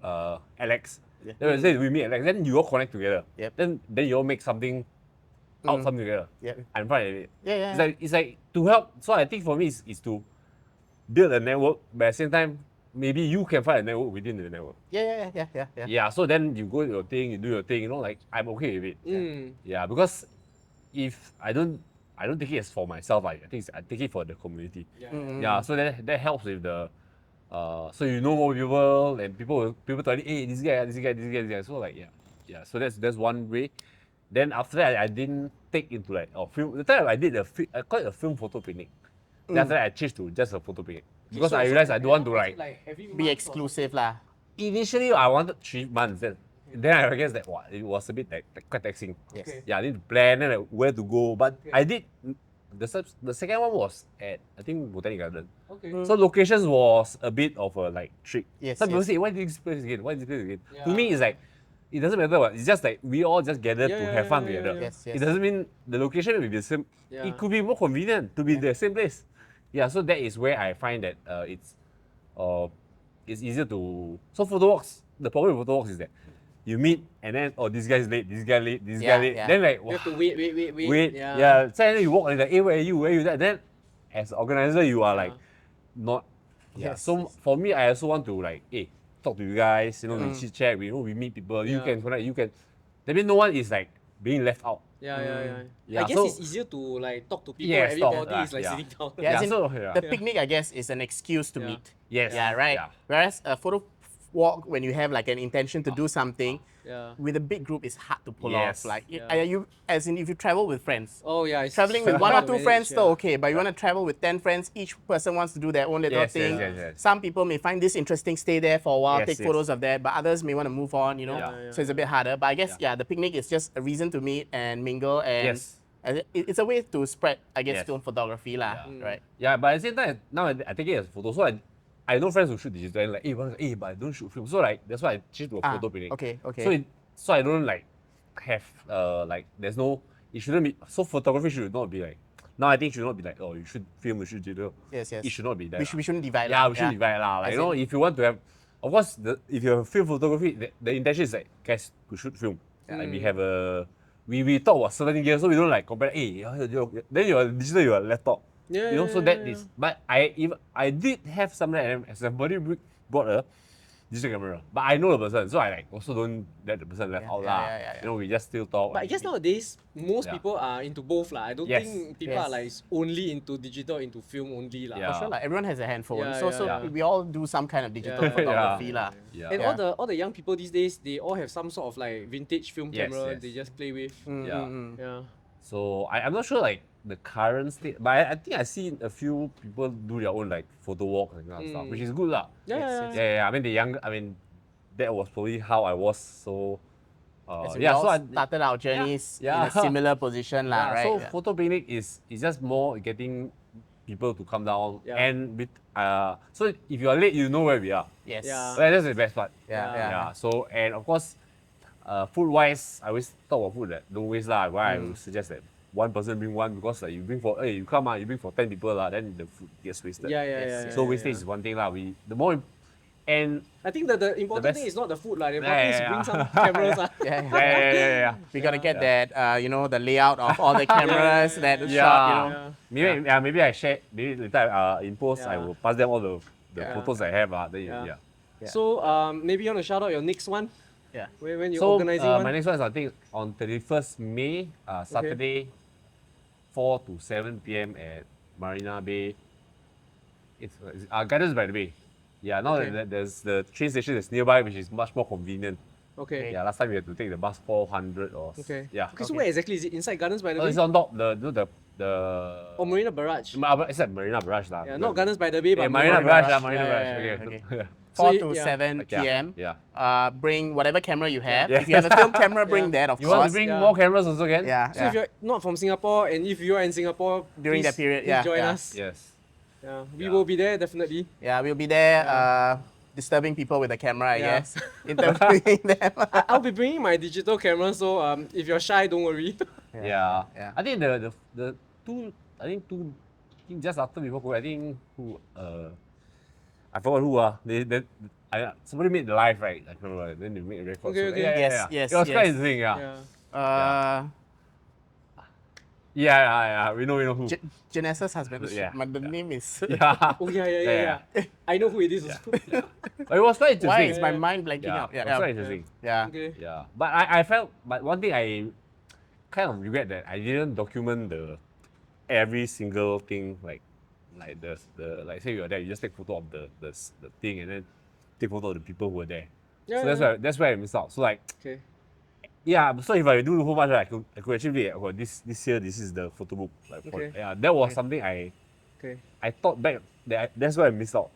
S2: Alex.
S3: Yeah.
S2: Then let's say we meet Alex, then you all connect together.
S3: Yep.
S2: Then you all make something something together.
S3: Yep.
S2: I'm fine with it.
S3: Yeah.
S2: It's like to help. So I think for me is to build a network, but at the same time, maybe you can find a network within the network.
S3: Yeah.
S2: Yeah. So then you go your thing, you do your thing. Like I'm okay with it. Yeah. Because if I don't take it as for myself. I think I take it for the community. Yeah. So that helps with the. So you know more people and people tell you, hey, this guy. So like yeah. So that's one way. Then after that, I didn't take into like film. The time I did I call it a film photo picnic. Then after that, I changed to just a photo picnic because I realized I don't want to like.
S3: Be exclusive lah.
S2: Initially, I wanted 3 months. Then I realized that it was a bit like quite taxing.
S3: Yes.
S1: Okay.
S2: Yeah, I need to plan and like, where to go. But I did. The second one was at I think Botanic Garden.
S1: Okay.
S2: So locations was a bit of a like trick.
S3: Yes,
S2: Some people
S3: yes.
S2: say, why this place again? Why this place again? To
S1: Yeah.
S2: me, it's like it doesn't matter what. It's just like we all just gather to have fun together.
S3: Yes, yes.
S2: It doesn't mean the location will be the same.
S1: Yeah.
S2: It could be more convenient to be the same place. Yeah, so that is where I find that it's easier to. So photo walks. The problem with photo walks is that you meet and then this guy's late, this guy late, this guy late.
S3: Yeah.
S2: Then like
S1: You have to wait.
S2: wait. Yeah. So then you walk and like, hey, where are you? Then as an organizer, you are like not. Yeah.
S3: Yes.
S2: So for me, I also want to like, hey, talk to you guys. We chit chat. We meet people. You
S1: Yeah.
S2: can connect. You can. That means no one is like being left out.
S1: Yeah.
S2: Yeah,
S1: I guess
S2: so-
S1: it's easier to like talk to people.
S2: Yes, talk,
S1: Everybody is like
S2: yeah.
S1: sitting down.
S3: Yeah, as in,
S2: so,
S3: the picnic, I guess, is an excuse to
S1: Yeah.
S3: meet.
S2: Yes.
S3: Yeah, right.
S2: Yeah.
S3: Whereas a photo walk, when you have like an intention to do something,
S1: Yeah.
S3: with a big group, it's hard to pull
S2: Yes.
S3: off. Like,
S1: Yeah.
S3: as in if you travel with friends.
S1: Oh yeah. It's
S3: Traveling with
S1: hard
S3: one or
S1: to
S3: two
S1: manage,
S3: friends,
S1: yeah.
S3: still okay. But you want to travel with 10 friends, each person wants to do their own little
S2: Yes,
S3: thing.
S2: yes.
S3: Some people may find this interesting, stay there for a while,
S2: Yes,
S3: take
S2: yes.
S3: photos of that, but others may want to move on,
S1: Yeah.
S3: So it's a bit harder. But I guess, the picnic is just a reason to meet and mingle. And
S2: Yes.
S3: it's a way to spread, I guess,
S2: Yes.
S3: film photography, lah, right?
S2: Yeah, but at the same time, now I take it as photo. So I know friends who shoot digital and like, hey, but I don't shoot film. So like that's why I changed to a photo picnic.
S3: Okay.
S2: So I don't like have like there's no, it shouldn't be, so photography should not be like, now I think it should not be like, oh, you should film, you should digital.
S3: Yes.
S2: It should not be that.
S3: We shouldn't divide.
S2: Yeah,
S3: lah.
S2: we should divide lah. Like,
S3: As
S2: you know,
S3: in-
S2: if you want to have, of course, if you have film photography, the intention is like guys to shoot film. Like we have we talk about certain gear, so we don't like compare. Hey, then your digital, your laptop.
S1: Yeah,
S2: So
S1: yeah,
S2: that is. But I did have something like that, as somebody bought a digital camera, but I know the person, so I like also don't let the person left out lah.
S3: yeah.
S2: We just still talk.
S1: But I guess nowadays most
S2: Yeah.
S1: people are into both lah. I don't
S2: Yes.
S1: think people
S3: Yes.
S1: are like only into digital, into film only lah.
S2: Yeah.
S3: For sure, like everyone has a handphone,
S1: Yeah,
S3: so
S1: yeah,
S3: we all do some kind of digital
S1: Yeah.
S3: photography, lah.
S2: Yeah.
S1: And
S3: Yeah.
S1: all the young people these days, they all have some sort of like vintage film
S2: Yes,
S1: camera
S2: yes.
S1: they just play with.
S2: Yeah.
S1: Yeah.
S2: So I'm not sure like the current state, but I think I see a few people do their own like photo walk and kind of stuff, which is good lah.
S1: Yeah.
S2: I mean that was probably how I was. So
S3: As we
S2: yeah,
S3: all
S2: so
S3: started our journeys
S2: Yeah.
S3: in a similar position, lah, right?
S2: So
S3: Yeah.
S2: photo picnic is just more getting people to come down and so if you are late, you know where we are.
S3: Yes.
S1: Yeah.
S2: Right, that's the best part.
S3: Yeah.
S2: So and of course, food wise, I always talk about food that don't waste lah. Why I would suggest that one person bring one, because like you bring for you bring for 10 people lah, then the food gets wasted.
S1: Yeah.
S2: So wastage is one thing lah. And
S1: I think that the important thing
S2: best-
S1: is not the food, like. The
S2: Yeah,
S1: important is
S2: yeah,
S1: bring
S2: yeah.
S1: some cameras.
S2: yeah.
S3: We gotta get
S2: Yeah.
S3: that, the layout of all the cameras, that shot,
S2: Yeah.
S1: Yeah.
S2: Maybe I share. Maybe later in post I
S1: Yeah.
S2: will pass them all the
S1: Yeah.
S2: photos I have. Then
S1: Yeah.
S2: yeah.
S3: Yeah.
S1: So maybe you want to shout out your next one
S3: Yeah.
S1: when you're
S2: So
S1: organizing one.
S2: my next one is I think on 31st May, Saturday, 4 to 7 p.m. at Marina Bay. It's Gardens by the Bay. Yeah, now
S1: Okay.
S2: that there's the train station that's nearby, which is much more convenient.
S1: Okay.
S2: Yeah, last time we had to take the bus 400 or
S1: Okay.
S2: yeah.
S1: Okay. So where exactly is it? Inside Gardens by the
S2: Oh,
S1: Bay?
S2: it's on top the
S1: Or Marina Barrage?
S2: It's at Marina Barage lah.
S1: Yeah, not Gardens by the Bay, but
S2: Yeah, Marina
S3: Marina
S2: Barage
S3: Barrage.
S2: lah, Marina
S1: Yeah,
S2: Barrage.
S1: yeah,
S2: Okay.
S3: Okay.
S1: So
S3: 4 to
S1: yeah.
S3: 7
S2: Okay,
S3: p.m.
S2: yeah.
S3: Bring whatever camera you have.
S2: Yeah.
S3: If you have a film camera, bring
S1: Yeah.
S3: that, of
S2: You want
S3: course.
S2: to bring
S1: Yeah.
S2: more cameras also, can?
S3: Yeah.
S1: So if you're not from Singapore and if you are in Singapore
S3: During
S1: please-
S3: that period,
S1: please
S3: yeah,
S1: join
S3: yeah.
S1: us.
S2: Yes.
S1: Yeah, we
S2: Yeah.
S1: will be there definitely.
S3: Yeah, we'll be there disturbing people with the camera, I
S1: Yeah.
S3: guess. Interviewing them.
S1: I'll be bringing my digital camera, so if you're shy, don't worry.
S2: Yeah.
S3: Yeah.
S2: I think the two I think just after before COVID, I think I forgot who somebody made the live, right? I can't remember. Then they made a record.
S1: Okay,
S2: so,
S1: okay.
S3: Yes,
S2: It was quite
S3: yes.
S2: interesting, yeah.
S1: Yeah.
S3: Uh,
S2: We know who.
S3: Janessa's husband.
S2: Yeah.
S3: The name is.
S2: Yeah.
S1: Oh yeah. I know who it is. Also.
S2: But it was quite interesting.
S3: Why is my mind blanking
S2: Yeah,
S3: out?
S2: it was quite interesting.
S3: Yeah.
S1: Okay.
S2: Yeah. But I felt, but one thing I kind of regret that I didn't document every single thing like the like say you're there, you just take photo of the thing and then take photo of the people who were there.
S1: Yeah,
S2: So that's where I missed out. So like
S1: Okay.
S2: yeah, so if I do the whole bunch, I could actually be like, oh, this year this is the photo book. Like
S1: Okay.
S2: yeah, that was
S1: Okay.
S2: something I
S1: Okay.
S2: thought back that's where I missed out.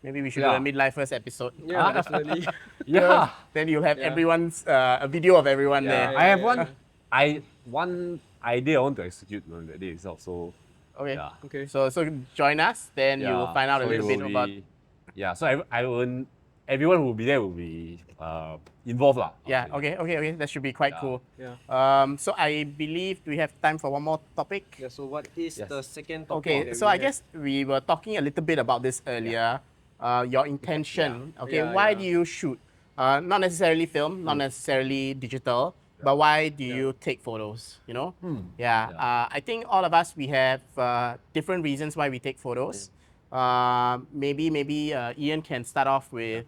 S3: Maybe we should
S2: Yeah.
S3: do a Midlifers episode.
S1: Yeah, definitely.
S2: Yeah.
S3: Then you'll have
S1: Yeah.
S3: everyone's a video of everyone
S2: Yeah.
S3: there.
S2: I have
S1: yeah.
S2: one idea I want to execute on that day itself. So
S3: Okay.
S2: yeah.
S1: Okay.
S3: So join us, then you will find out a
S2: so
S3: little
S2: it
S3: bit
S2: will
S3: about.
S2: be- Yeah, so everyone who will be there will be involved lah.
S3: Yeah. Okay. That should be quite
S2: Yeah.
S3: cool.
S1: Yeah.
S3: So I believe we have time for one more topic.
S1: Yeah. So what is
S2: Yes.
S1: the second topic?
S3: Okay,
S1: that
S3: so
S1: we
S3: I
S1: have?
S3: guess we were talking a little bit about this earlier. Your intention. Okay,
S1: Yeah,
S3: why
S1: yeah.
S3: do you shoot? Not necessarily film, not necessarily digital, but why do you take photos? You know? Yeah.
S2: Yeah.
S3: I think all of us we have different reasons why we take photos. Maybe Ian can start off with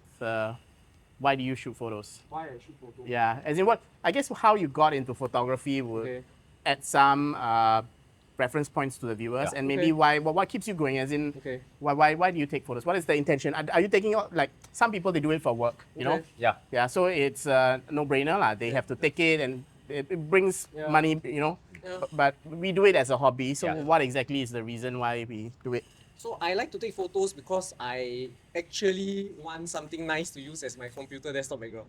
S3: why do you shoot photos?
S1: Why I shoot photo?
S3: Yeah, as in what I guess how you got into photography would
S1: Okay.
S3: add some reference points to the viewers,
S2: Yeah.
S3: and maybe
S1: Okay.
S3: what keeps you going, as in
S1: Okay.
S3: why do you take photos? What is the intention? Are you taking like some people they do it for work, you know?
S1: Okay.
S2: Yeah.
S3: Yeah, so it's a no-brainer lah. They have to take it, and it brings
S1: Yeah.
S3: money, you know.
S1: Yeah.
S3: But we do it as a hobby. So
S2: Yeah.
S3: what exactly is the reason why we do it?
S1: So I like to take photos because I actually want something nice to use as my computer desktop background.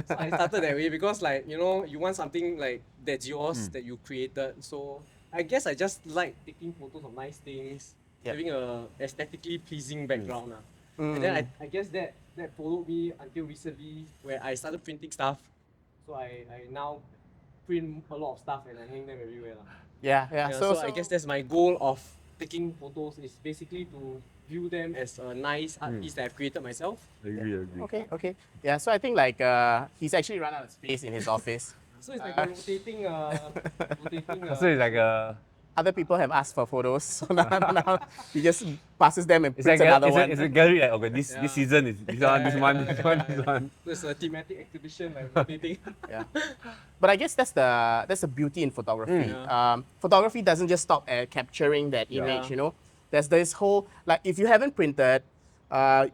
S1: So I started that way because you want something like that's yours that you created. So I guess I just like taking photos of nice things,
S3: Yep.
S1: having a aesthetically pleasing background. And then I guess that followed me until recently where I started printing stuff. So I now print a lot of stuff and I hang them everywhere.
S3: Yeah.
S1: Yeah, so I guess that's my goal of taking photos is basically to view them as a nice art piece that I've created myself.
S2: Agree.
S3: Okay. Yeah, so I think like he's actually run out of space in his office.
S1: So it's like a rotating.
S2: So it's like
S3: Other people have asked for photos, so now he just passes them and
S2: it's like
S3: prints another one.
S2: it's a gallery like okay this
S1: Yeah.
S2: season is this one, this one, this one, this one.
S1: There's a thematic exhibition like rotating.
S3: Yeah. But I guess that's the beauty in photography.
S1: Yeah.
S3: Photography doesn't just stop at capturing that image, you know. There's this whole like if you haven't printed, I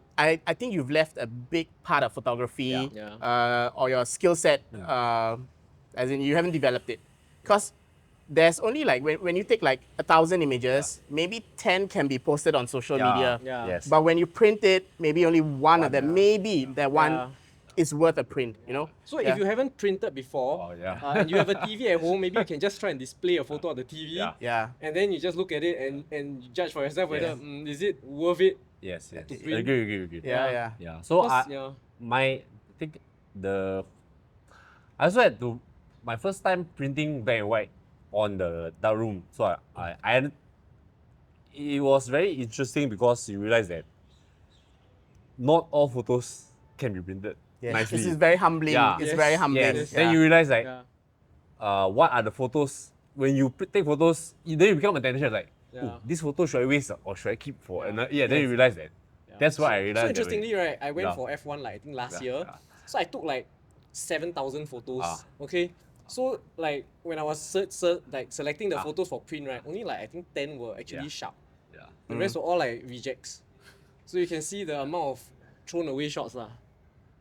S3: think you've left a big part of photography
S1: Yeah.
S3: or your skill set, as in you haven't developed it, because there's only like when you take like 1,000 images, maybe 10 can be posted on social media.
S1: Yeah.
S2: Yes.
S3: But when you print it, maybe only one of them, maybe that one
S1: Yeah.
S3: is worth a print, you know?
S1: So if you haven't printed before,
S2: Oh, yeah.
S1: and you have a TV at home, maybe you can just try and display a photo of the TV.
S2: Yeah.
S3: Yeah.
S1: And then you just look at it and you judge for yourself whether is it worth it.
S2: Yes.
S1: to print.
S2: Agree.
S3: Yeah.
S2: Yeah. So
S1: Because,
S2: I think I also had to my first time printing black and white on the dark room. So it was very interesting because you realize that not all photos can be printed
S3: Yes.
S2: nicely.
S3: This is very humbling.
S2: Yeah.
S3: It's
S1: Yes.
S3: very humbling.
S2: Yes.
S3: Yeah.
S2: Then you realize like,
S1: Yeah.
S2: what are the photos when you take photos? Then you become attention like,
S1: Yeah.
S2: this photo should I waste or should I keep for?
S1: Yeah.
S2: And then you
S3: Yes.
S2: realize that.
S1: Yeah.
S2: That's what
S1: so,
S2: I realized.
S1: So
S2: that
S1: interestingly, right, I went
S2: Yeah.
S1: for F1 like I think last
S2: Yeah,
S1: year.
S2: yeah.
S1: So I took like 7,000 photos.
S2: Ah.
S1: Okay. So like when I was selecting the photos for print, right, only like I think 10 were actually
S2: Yeah.
S1: sharp.
S2: Yeah.
S1: The rest were all like rejects. So you can see the amount of thrown away shots lah.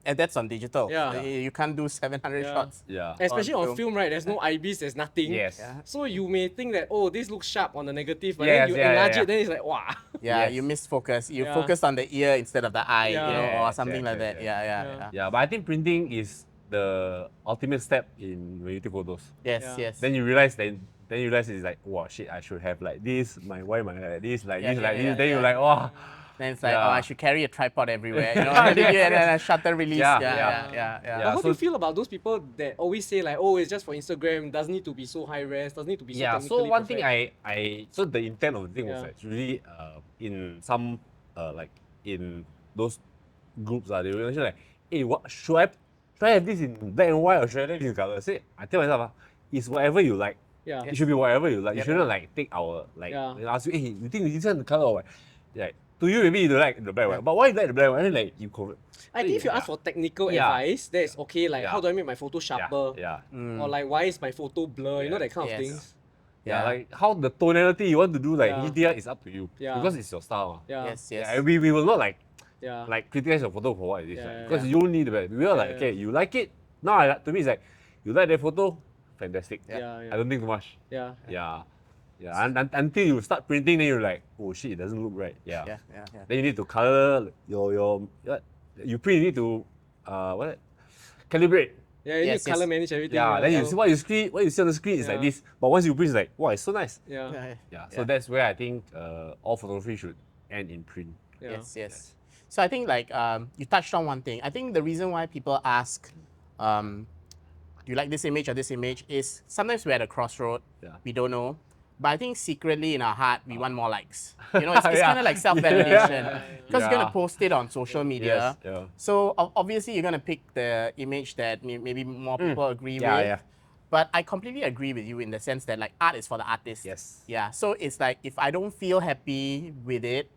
S3: And that's on digital.
S1: Yeah.
S3: You can't do 700
S1: Yeah.
S3: shots.
S2: Yeah.
S1: Especially on
S3: film.
S1: film, right? There's no IBIS, there's nothing.
S2: Yes.
S3: Yeah.
S1: So you may think that, oh, this looks sharp on the negative, but
S2: Yes,
S1: then you
S2: yeah,
S1: enlarge
S2: yeah.
S1: it, then it's like, wow.
S3: Yeah,
S2: Yes.
S3: you missed focus. You
S1: Yeah.
S3: focused on the ear instead of the eye,
S1: Yeah.
S3: you know, or
S2: Yes,
S3: something
S2: yes,
S3: like
S2: yes,
S3: that.
S2: yes.
S3: Yeah, yeah,
S1: Yeah.
S3: yeah.
S2: Yeah, but I think printing is the ultimate step in when you take photos.
S3: Yes,
S1: Yeah.
S3: yes.
S2: Then you realize it's like, wow, shit, I should have like this, why am I like this, like
S3: Yeah,
S2: this,
S3: yeah,
S2: like
S3: yeah,
S2: this. Then
S3: yeah.
S2: you're like, wow.
S3: Then it's like,
S2: Yeah.
S3: oh, I should carry a tripod everywhere, you know, and then a shutter release.
S2: Yeah,
S3: Yeah,
S2: yeah.
S3: yeah, yeah.
S1: But
S2: Yeah,
S1: how do you
S2: so-
S1: feel about those people that always say like, oh, it's just for Instagram, doesn't need to be so high res, doesn't need to be so
S2: Yeah,
S1: technically
S2: so one thing
S1: perfect.
S2: so the intent of the thing was
S1: Yeah.
S2: actually in some like in those groups they were actually like, hey, what should I have this in black and white or should I have this in color? I tell myself, it's whatever you like.
S1: Yeah.
S2: It should be whatever you like. You
S3: Yep.
S2: shouldn't like take our like
S1: Yeah.
S2: and ask you, hey, you think this one the color or what? Like to you maybe you don't like the black and white, but why you like the black and white? And then, like you cover.
S1: I think if you
S2: Yeah.
S1: ask for technical
S2: Yeah.
S1: advice, that's okay. Like,
S2: Yeah.
S1: how do I make my photo sharper?
S2: Yeah.
S1: Or like, why is my photo blur? You know,
S2: Yeah.
S1: that kind of
S3: Yes.
S1: things.
S2: Yeah, like how the tonality you want to do like
S1: Yeah.
S2: HDR is up to you.
S1: Yeah.
S2: Because it's your style.
S1: Yeah.
S3: Yes, yes.
S2: Yeah, and we will not like
S1: Yeah.
S2: criticize your photo for what it is,
S1: Yeah,
S2: right?
S1: yeah,
S2: Because
S1: yeah.
S2: you don't need the We are like,
S1: Yeah,
S2: okay,
S1: yeah.
S2: you like it. Now to me it's like, you like that photo, fantastic.
S1: Yeah, yeah.
S2: I don't think too much.
S1: Yeah.
S2: Yeah. Yeah. And until you start printing, then you're like, oh shit, it doesn't look right. Yeah.
S3: Yeah, yeah, yeah.
S2: Then you need to color your you print, you need to calibrate.
S1: Yeah, you
S3: Yes,
S1: need to color
S3: yes.
S1: manage everything.
S2: Yeah. Then you see what you see on the screen is like
S1: Yeah.
S2: this. But once you print, it's like, wow, it's so nice.
S1: Yeah.
S3: Yeah, yeah.
S2: Yeah. So that's where I think all photography should end in print.
S1: Yeah.
S3: Yes, yes. So I think like you touched on one thing. I think the reason why people ask, do you like this image or this image is sometimes we're at a crossroad.
S2: Yeah.
S3: We don't know. But I think secretly in our heart, we want more likes. You know, it's
S2: Yeah.
S3: kind of like self-validation.
S1: Yeah.
S3: Because you're going
S2: Yeah.
S3: to post it on social media.
S2: Yes. Yeah.
S3: So obviously you're going to pick the image that maybe more people agree
S2: Yeah,
S3: with.
S2: yeah.
S3: But I completely agree with you in the sense that like art is for the artist.
S2: Yes.
S3: Yeah. So it's like if I don't feel happy with it,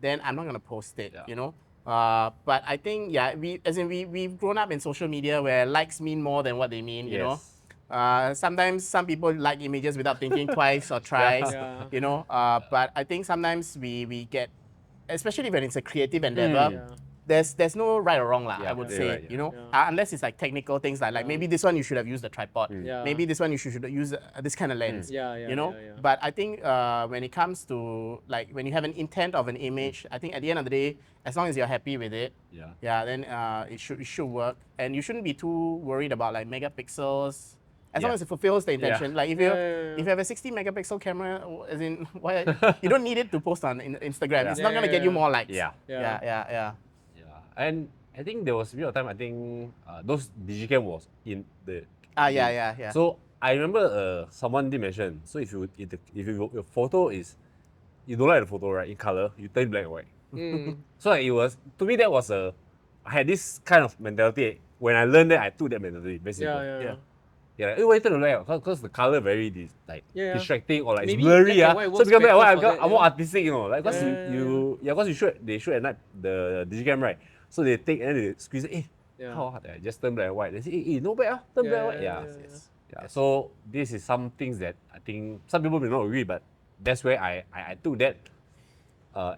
S3: then I'm not gonna post it.
S2: Yeah.
S3: You know. But I think we've grown up in social media where likes mean more than what they mean. You know. Sometimes some people like images without thinking twice or thrice.
S1: Yeah.
S3: You know. But I think sometimes we get, especially when it's a creative endeavor.
S1: Yeah.
S3: There's no right or wrong lah.
S2: Yeah,
S3: I would
S2: you're
S3: say,
S2: right, yeah.
S3: you know,
S1: Yeah.
S3: unless it's like technical things like maybe this one you should have used a tripod.
S1: Yeah.
S3: Maybe this one you should use this kind of lens.
S1: Yeah, yeah,
S3: you know.
S1: yeah, yeah.
S3: But I think when it comes to like when you have an intent of an image, I think at the end of the day, as long as you're happy with it,
S2: Yeah.
S3: then it should work, and you shouldn't be too worried about like megapixels. As long
S2: Yeah.
S3: as it fulfills the intention. Like if you
S1: Yeah.
S3: if you have a 60 megapixel camera, as in why you don't need it to post on Instagram.
S2: Yeah.
S3: It's not
S1: Yeah,
S3: gonna get you
S1: yeah.
S3: more likes.
S2: Yeah.
S3: Yeah, yeah, yeah.
S2: Yeah, and I think there was a period of time I think those digicam was in the.
S3: Yeah, yeah, yeah.
S2: So I remember someone did mention. So if your photo is, you don't like the photo right in color, you turn black and white.
S1: Mm.
S2: So like, it was to me that was I had this kind of mentality. When I learned that, I took that mentality. Basically.
S1: Yeah, yeah, yeah.
S2: Yeah, like, why you turn the black? Because the color very
S1: Yeah.
S2: distracting or like it's
S1: Maybe
S2: blurry.
S1: black and white
S2: So
S1: works
S2: because black and white,
S1: better for
S2: I'm
S1: that,
S2: more
S1: yeah.
S2: artistic, you know. Like because because they shoot at night the digicam right. So they take and they squeeze it.
S1: Yeah.
S2: How hard? I just turn black and white. They say, no black, turn black and white. Yeah. Yeah. So this is some things that I think some people may not agree, but that's where I took that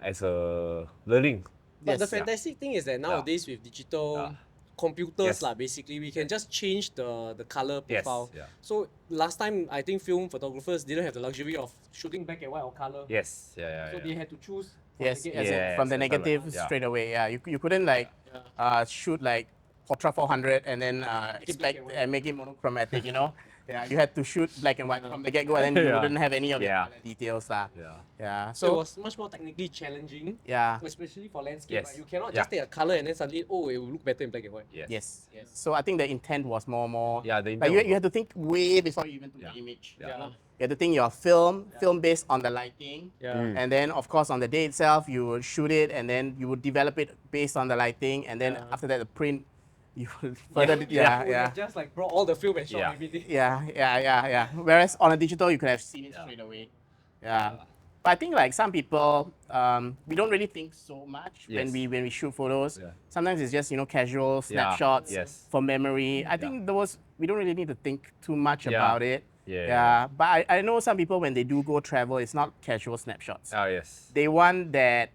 S2: as a learning.
S1: But the
S3: Yes, yeah.
S1: fantastic thing is that nowadays with digital computers
S2: Yes.
S1: lah, basically we can just change the color
S2: Yes,
S1: profile.
S2: yeah.
S1: So last time I think film photographers didn't have the luxury of shooting black and white or color.
S2: Yes. Yeah.
S1: So they had to choose.
S3: Yes,
S1: from the
S3: as in
S2: Yes,
S3: from the
S2: that's
S3: negative
S2: right. Yeah.
S3: straight away. Yeah, you couldn't like shoot like Ultra 400 and then expect
S1: black and white.
S3: and make it monochromatic. You know. Yeah, you had to shoot black and white from the get-go, and then you
S2: Yeah.
S3: wouldn't have any of the
S2: Yeah.
S3: color details. Yeah.
S2: Yeah.
S1: So it
S3: So,
S1: was much more technically challenging,
S3: yeah.
S1: especially for landscape.
S2: Yes.
S1: Right? You cannot
S2: Yeah.
S1: just take a color and then suddenly, oh, it will look better in black and white.
S3: Yes. So I think the intent was more.
S2: Yeah, the
S3: Like
S2: intent
S3: you,
S2: was
S3: you had to think way before you even took
S2: Yeah.
S3: the image.
S2: Yeah.
S1: Yeah.
S3: You had to think your film based on the lighting.
S1: Yeah.
S3: And then, of course, on the day itself, you would shoot it, and then you would develop it based on the lighting, and then
S1: Yeah.
S3: after that, the print, you would further.
S1: You
S3: Yeah,
S1: would
S3: yeah.
S1: have just like brought all the film and shot
S2: Yeah.
S1: everything.
S3: Yeah. Whereas on a digital, you could have seen it straight away. Yeah. But I think like some people, we don't really think so much
S2: Yes.
S3: when we shoot photos.
S2: Yeah.
S3: Sometimes it's just casual snapshots
S2: Yes.
S3: for memory. I think we don't really need to think too much about it.
S2: Yeah.
S3: But I know some people when they do go travel, it's not casual snapshots.
S2: Yes.
S3: They want that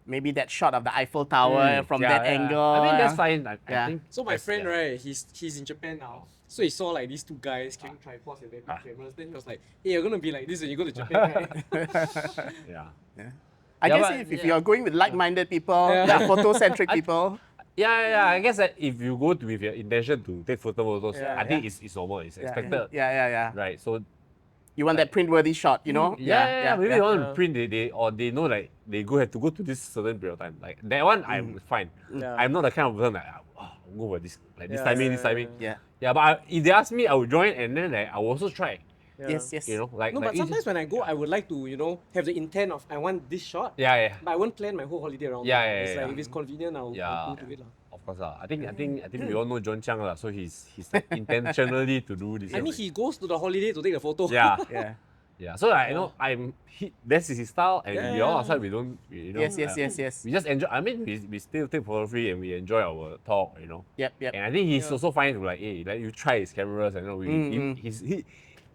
S3: maybe that shot of the Eiffel Tower from that angle.
S2: I mean, that's fine. I
S3: Yeah.
S2: think
S1: So my
S2: that's-
S1: friend,
S2: yeah.
S1: right, he's in Japan now. So he saw like these two guys carrying tripods and then cameras. Then he was like, hey, you're gonna be like this when you go to Japan, right?
S2: Yeah.
S3: I
S2: Yeah,
S3: guess
S2: but-
S3: if you're going with like-minded people,
S1: Yeah.
S3: photo-centric people,
S2: Yeah. I guess that if you go to with your intention to take photos,
S1: Yeah,
S2: I think it's normal. It's expected.
S3: yeah.
S2: Right. So
S3: You want that print-worthy shot, you know?
S2: maybe they want to
S1: Yeah.
S2: print they know like they have to go to this certain period of time. Like that one I'm fine.
S1: Yeah.
S2: I'm not the kind of person like I'll go for this like this
S1: Yeah,
S2: timing,
S1: yeah,
S2: this timing.
S3: Yeah.
S2: Yeah, but if they ask me, I will join and then like, I will also try.
S1: Yeah.
S3: Yes.
S2: You know, like
S1: No,
S2: like
S1: but sometimes when I go, I would like to, have the intent of I want this shot.
S2: Yeah.
S1: But I won't plan my whole holiday around
S2: Yeah,
S1: it.
S2: yeah,
S1: It's
S2: yeah,
S1: like
S2: yeah.
S1: if it's convenient, I'll go to it.
S2: Of course, I think we all know John Chang lah. So he's like intentionally to do this.
S1: I mean, he goes to the holiday to take a photo.
S2: Yeah.
S3: Yeah.
S2: So like, that's his style, and we all
S1: Yeah.
S2: outside we don't.
S3: Yes.
S2: We just enjoy. I mean, we still take photography and we enjoy our talk.
S3: Yep.
S2: And I think he's also fine to like, hey, let you try his cameras and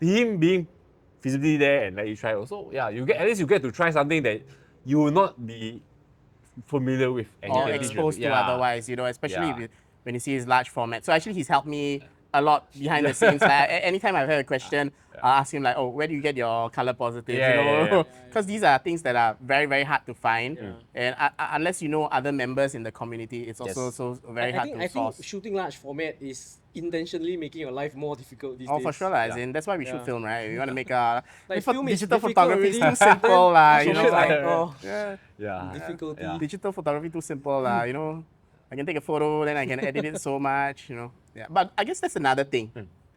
S2: him being physically there and let you try also. Yeah, at least you get to try something that you will not be familiar with and you
S3: Or
S2: can teach
S3: exposed to
S2: them.
S3: otherwise, especially
S2: Yeah.
S3: when you see his large format. So actually, he's helped me a lot behind the scenes. Like, anytime I've had a question, I'll ask him like, oh, where do you get your color positives?
S2: Yeah.
S3: Because these are things that are very, very hard to find. And unless you know other members in the community, it's also so very hard to
S1: I
S3: source.
S1: think shooting large format is intentionally making your life more difficult these
S3: Oh,
S1: days.
S3: for sure, as in that's why we shoot
S1: Yeah.
S3: film, right? We want to make a
S1: Like film is
S3: digital
S1: difficult
S3: photography is
S1: already,
S3: too simple,
S1: then
S3: you know.
S1: showing
S3: Like,
S1: like, oh,
S3: yeah.
S1: difficulty.
S2: Yeah.
S3: Digital photography too simple, you know. I can take a photo, then I can edit it so much, Yeah, but I guess that's another thing.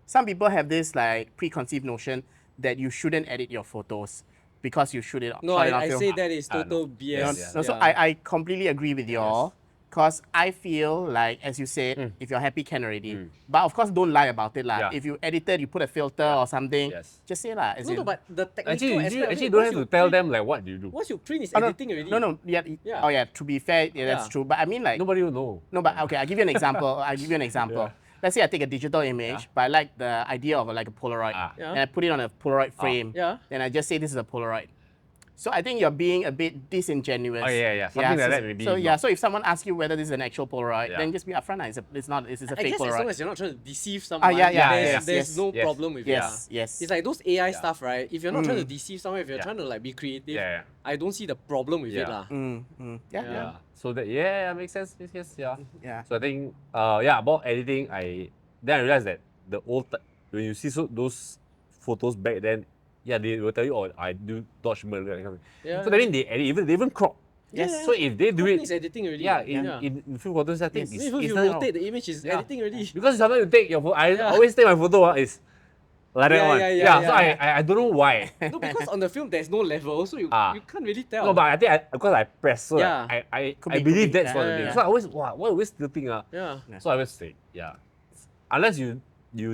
S3: Some people have this like preconceived notion that you shouldn't edit your photos because you shoot it.
S1: No,
S3: shot it on
S1: I
S3: film.
S1: say that is total BS.
S2: Yes,
S3: No, so I completely agree with y'all. Because I feel like, as you said, if you're happy, can already. But of course, don't lie about it.
S2: Yeah.
S3: If you edited, you put a filter or something,
S2: Yes.
S3: just say
S1: No, but the technical
S2: Actually, you
S1: aspect of
S2: actually
S1: it,
S2: don't
S1: once
S2: have
S1: you
S2: to tell
S1: print-
S2: them like what do you do.
S1: Once you print, it's
S3: Oh, no,
S1: editing already.
S3: No,
S1: Yeah.
S3: Oh yeah, to be fair, that's
S1: Yeah.
S3: true. But I mean like,
S2: Nobody will know.
S3: no, but okay, I'll give you an example. Let's say I take a digital image, but I like the idea of like a Polaroid.
S1: Yeah.
S3: And I put it on a Polaroid frame.
S1: Yeah.
S3: Then I just say this is a Polaroid. So I think you're being a bit disingenuous.
S2: Oh, yeah. Something like that maybe
S3: So
S2: not.
S3: so if someone asks you whether this is an actual Polaroid,
S2: Yeah.
S3: then just be upfront. It's not. It's a
S1: I
S3: fake
S1: guess as long
S3: Polaroid.
S1: as you're not trying to deceive someone,
S3: yeah,
S1: there's
S3: yes,
S1: no
S2: yes.
S1: problem with
S3: Yes,
S1: it.
S3: yes.
S1: It's like those AI stuff, right? If you're not trying to deceive someone, if you're
S2: Yeah.
S1: trying to like be creative,
S2: Yeah.
S1: I don't see the problem with it
S2: Yeah.
S1: lah.
S3: Yeah.
S2: Yeah. So that makes sense. Yeah.
S3: Yeah.
S2: So I think about editing, I realized that the when you see those photos back then, they will tell you, oh, I do dodge merge that kind of thing.
S1: Yeah.
S2: So that means they edit, they even crop.
S3: Yes.
S2: So if they do
S1: Everything
S2: it,
S1: is editing already.
S2: in few photos, I think
S3: Yes.
S2: it's
S1: Even if you
S2: instant,
S1: rotate the image, is
S2: Yeah.
S1: editing already.
S2: Because sometimes you take your photo, I always take my photo is like that
S1: Yeah,
S2: one.
S1: yeah,
S2: So
S1: yeah.
S2: I don't know why.
S1: No, because on the film there's no level, so you can't really tell.
S2: No, but I think because I press, so
S1: Yeah.
S2: I
S3: Could
S2: I
S3: be,
S2: believe
S3: could be.
S2: that's what
S3: Yeah,
S2: it is.
S3: yeah.
S2: So I always why always tilting
S1: Yeah.
S2: So I always say unless you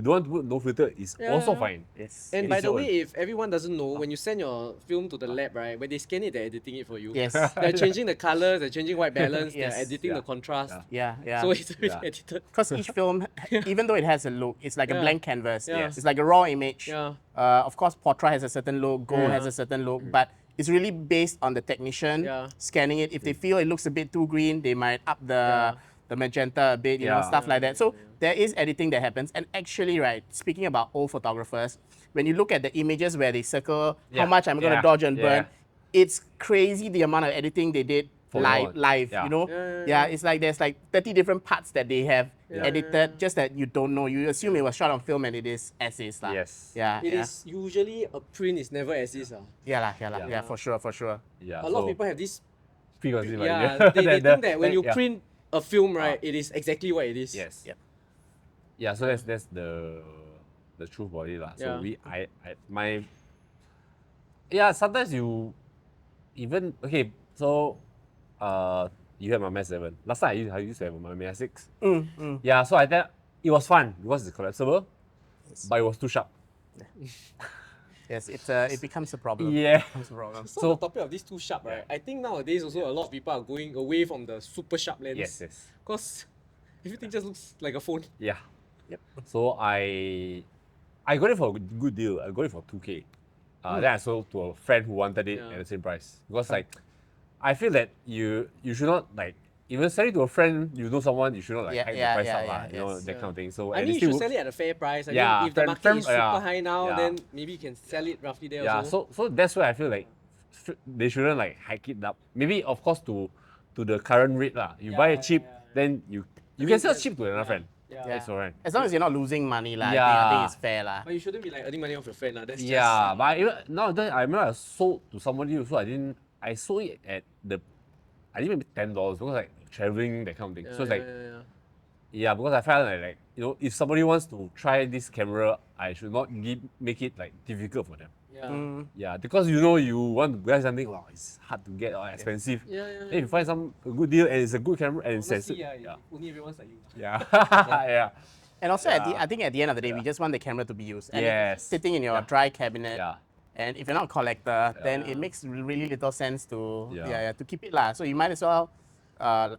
S2: don't want to put no filter, it's
S1: Yeah.
S2: also fine.
S3: Yes.
S1: And
S2: It
S1: by
S2: is
S1: the
S2: your
S1: way, if everyone doesn't know, when you send your film to the lab, right, when they scan it, they're editing it for you.
S3: Yes.
S1: They're changing the colors, they're changing white balance,
S3: Yes.
S1: they're editing
S2: Yeah.
S1: the contrast.
S3: Yeah.
S1: So it's already
S2: Yeah.
S1: edited.
S3: Because each film, even though it has a look, it's like a
S1: Yeah.
S3: blank canvas.
S1: Yeah.
S3: It's like a raw image.
S1: Yeah.
S3: Of course, Portra has a certain look, Go has a certain look, but it's really based on the technician
S1: Yeah.
S3: scanning it. If they feel it looks a bit too green, they might up the magenta a bit, you know,
S2: Yeah.
S3: stuff like that. So there is editing that happens. And actually, right, speaking about old photographers, when you look at the images where they circle how
S2: Yeah.
S3: much I'm going to
S2: Yeah.
S3: dodge and
S2: Yeah.
S3: burn, it's crazy the amount of editing they did live,
S2: Yeah.
S3: you know?
S1: Yeah.
S3: It's like there's like 30 different parts that they have
S1: Yeah.
S3: edited, just that you don't know. You assume it was shot on film and it is as is. Lah.
S2: Yes.
S3: Yeah.
S1: It is usually a print is never as is.
S3: Yeah, for sure.
S2: Yeah.
S1: A lot of people have this.
S2: preconceived
S1: Yeah,
S2: idea.
S1: they think that when you
S2: yeah.
S1: print a film, right, it is exactly what it is.
S2: Yes.
S3: Yep.
S2: Yeah, so that's the truth about it lah. So
S1: Yeah.
S2: my yeah, sometimes you even okay, so you have my Mate 7. Last time I used to have my Mate 6. Yeah, so I thought it was fun because it's collapsible, but it was too sharp.
S3: Yes, it becomes a problem.
S2: Yeah.
S3: It becomes a problem.
S1: So, on the topic of these too sharp, right? I think nowadays also a lot of people are going away from the super sharp lens.
S2: Yes.
S1: Because everything just looks like a phone.
S2: Yeah.
S3: Yep.
S2: So I got it for a good deal. I got it for 2K. Then I sold to a friend who wanted it at the same price. Because like I feel that you should not like even sell it to a friend, you know someone, you should not like hike the price up, you know, that kind of thing. So
S1: I mean, you should sell it at a fair price. I mean, if the market is super high now, then maybe you can sell it roughly there also.
S2: So that's why I feel like they shouldn't like hike it up. Maybe of course to the current rate lah. You buy it cheap, then you can sell cheap to another friend.
S1: Yeah.
S2: That's alright.
S3: As long as you're not losing money, lah,
S2: Yeah.
S3: I think it's fair. Lah.
S1: But you shouldn't be like earning money off your friend. That's
S2: Yeah, but nowadays I remember I sold to somebody also. I sold it at I didn't maybe $10 because like traveling that kind of thing. So it's like because I felt like you know if somebody wants to try this camera, I should not make it like difficult for them. Yeah, because you know you want to buy something, wow, it's hard to get or expensive. Then you find a good deal and it's a good camera and it's sensitive.
S1: Only everyone's like you.
S2: Yeah. Yeah.
S3: And also, I think at the end of the day, we just want the camera to be used. And
S2: Yes.
S3: sitting in your dry cabinet.
S2: Yeah.
S3: And if you're not a collector, then it makes really little sense to to keep it lah. So you might as well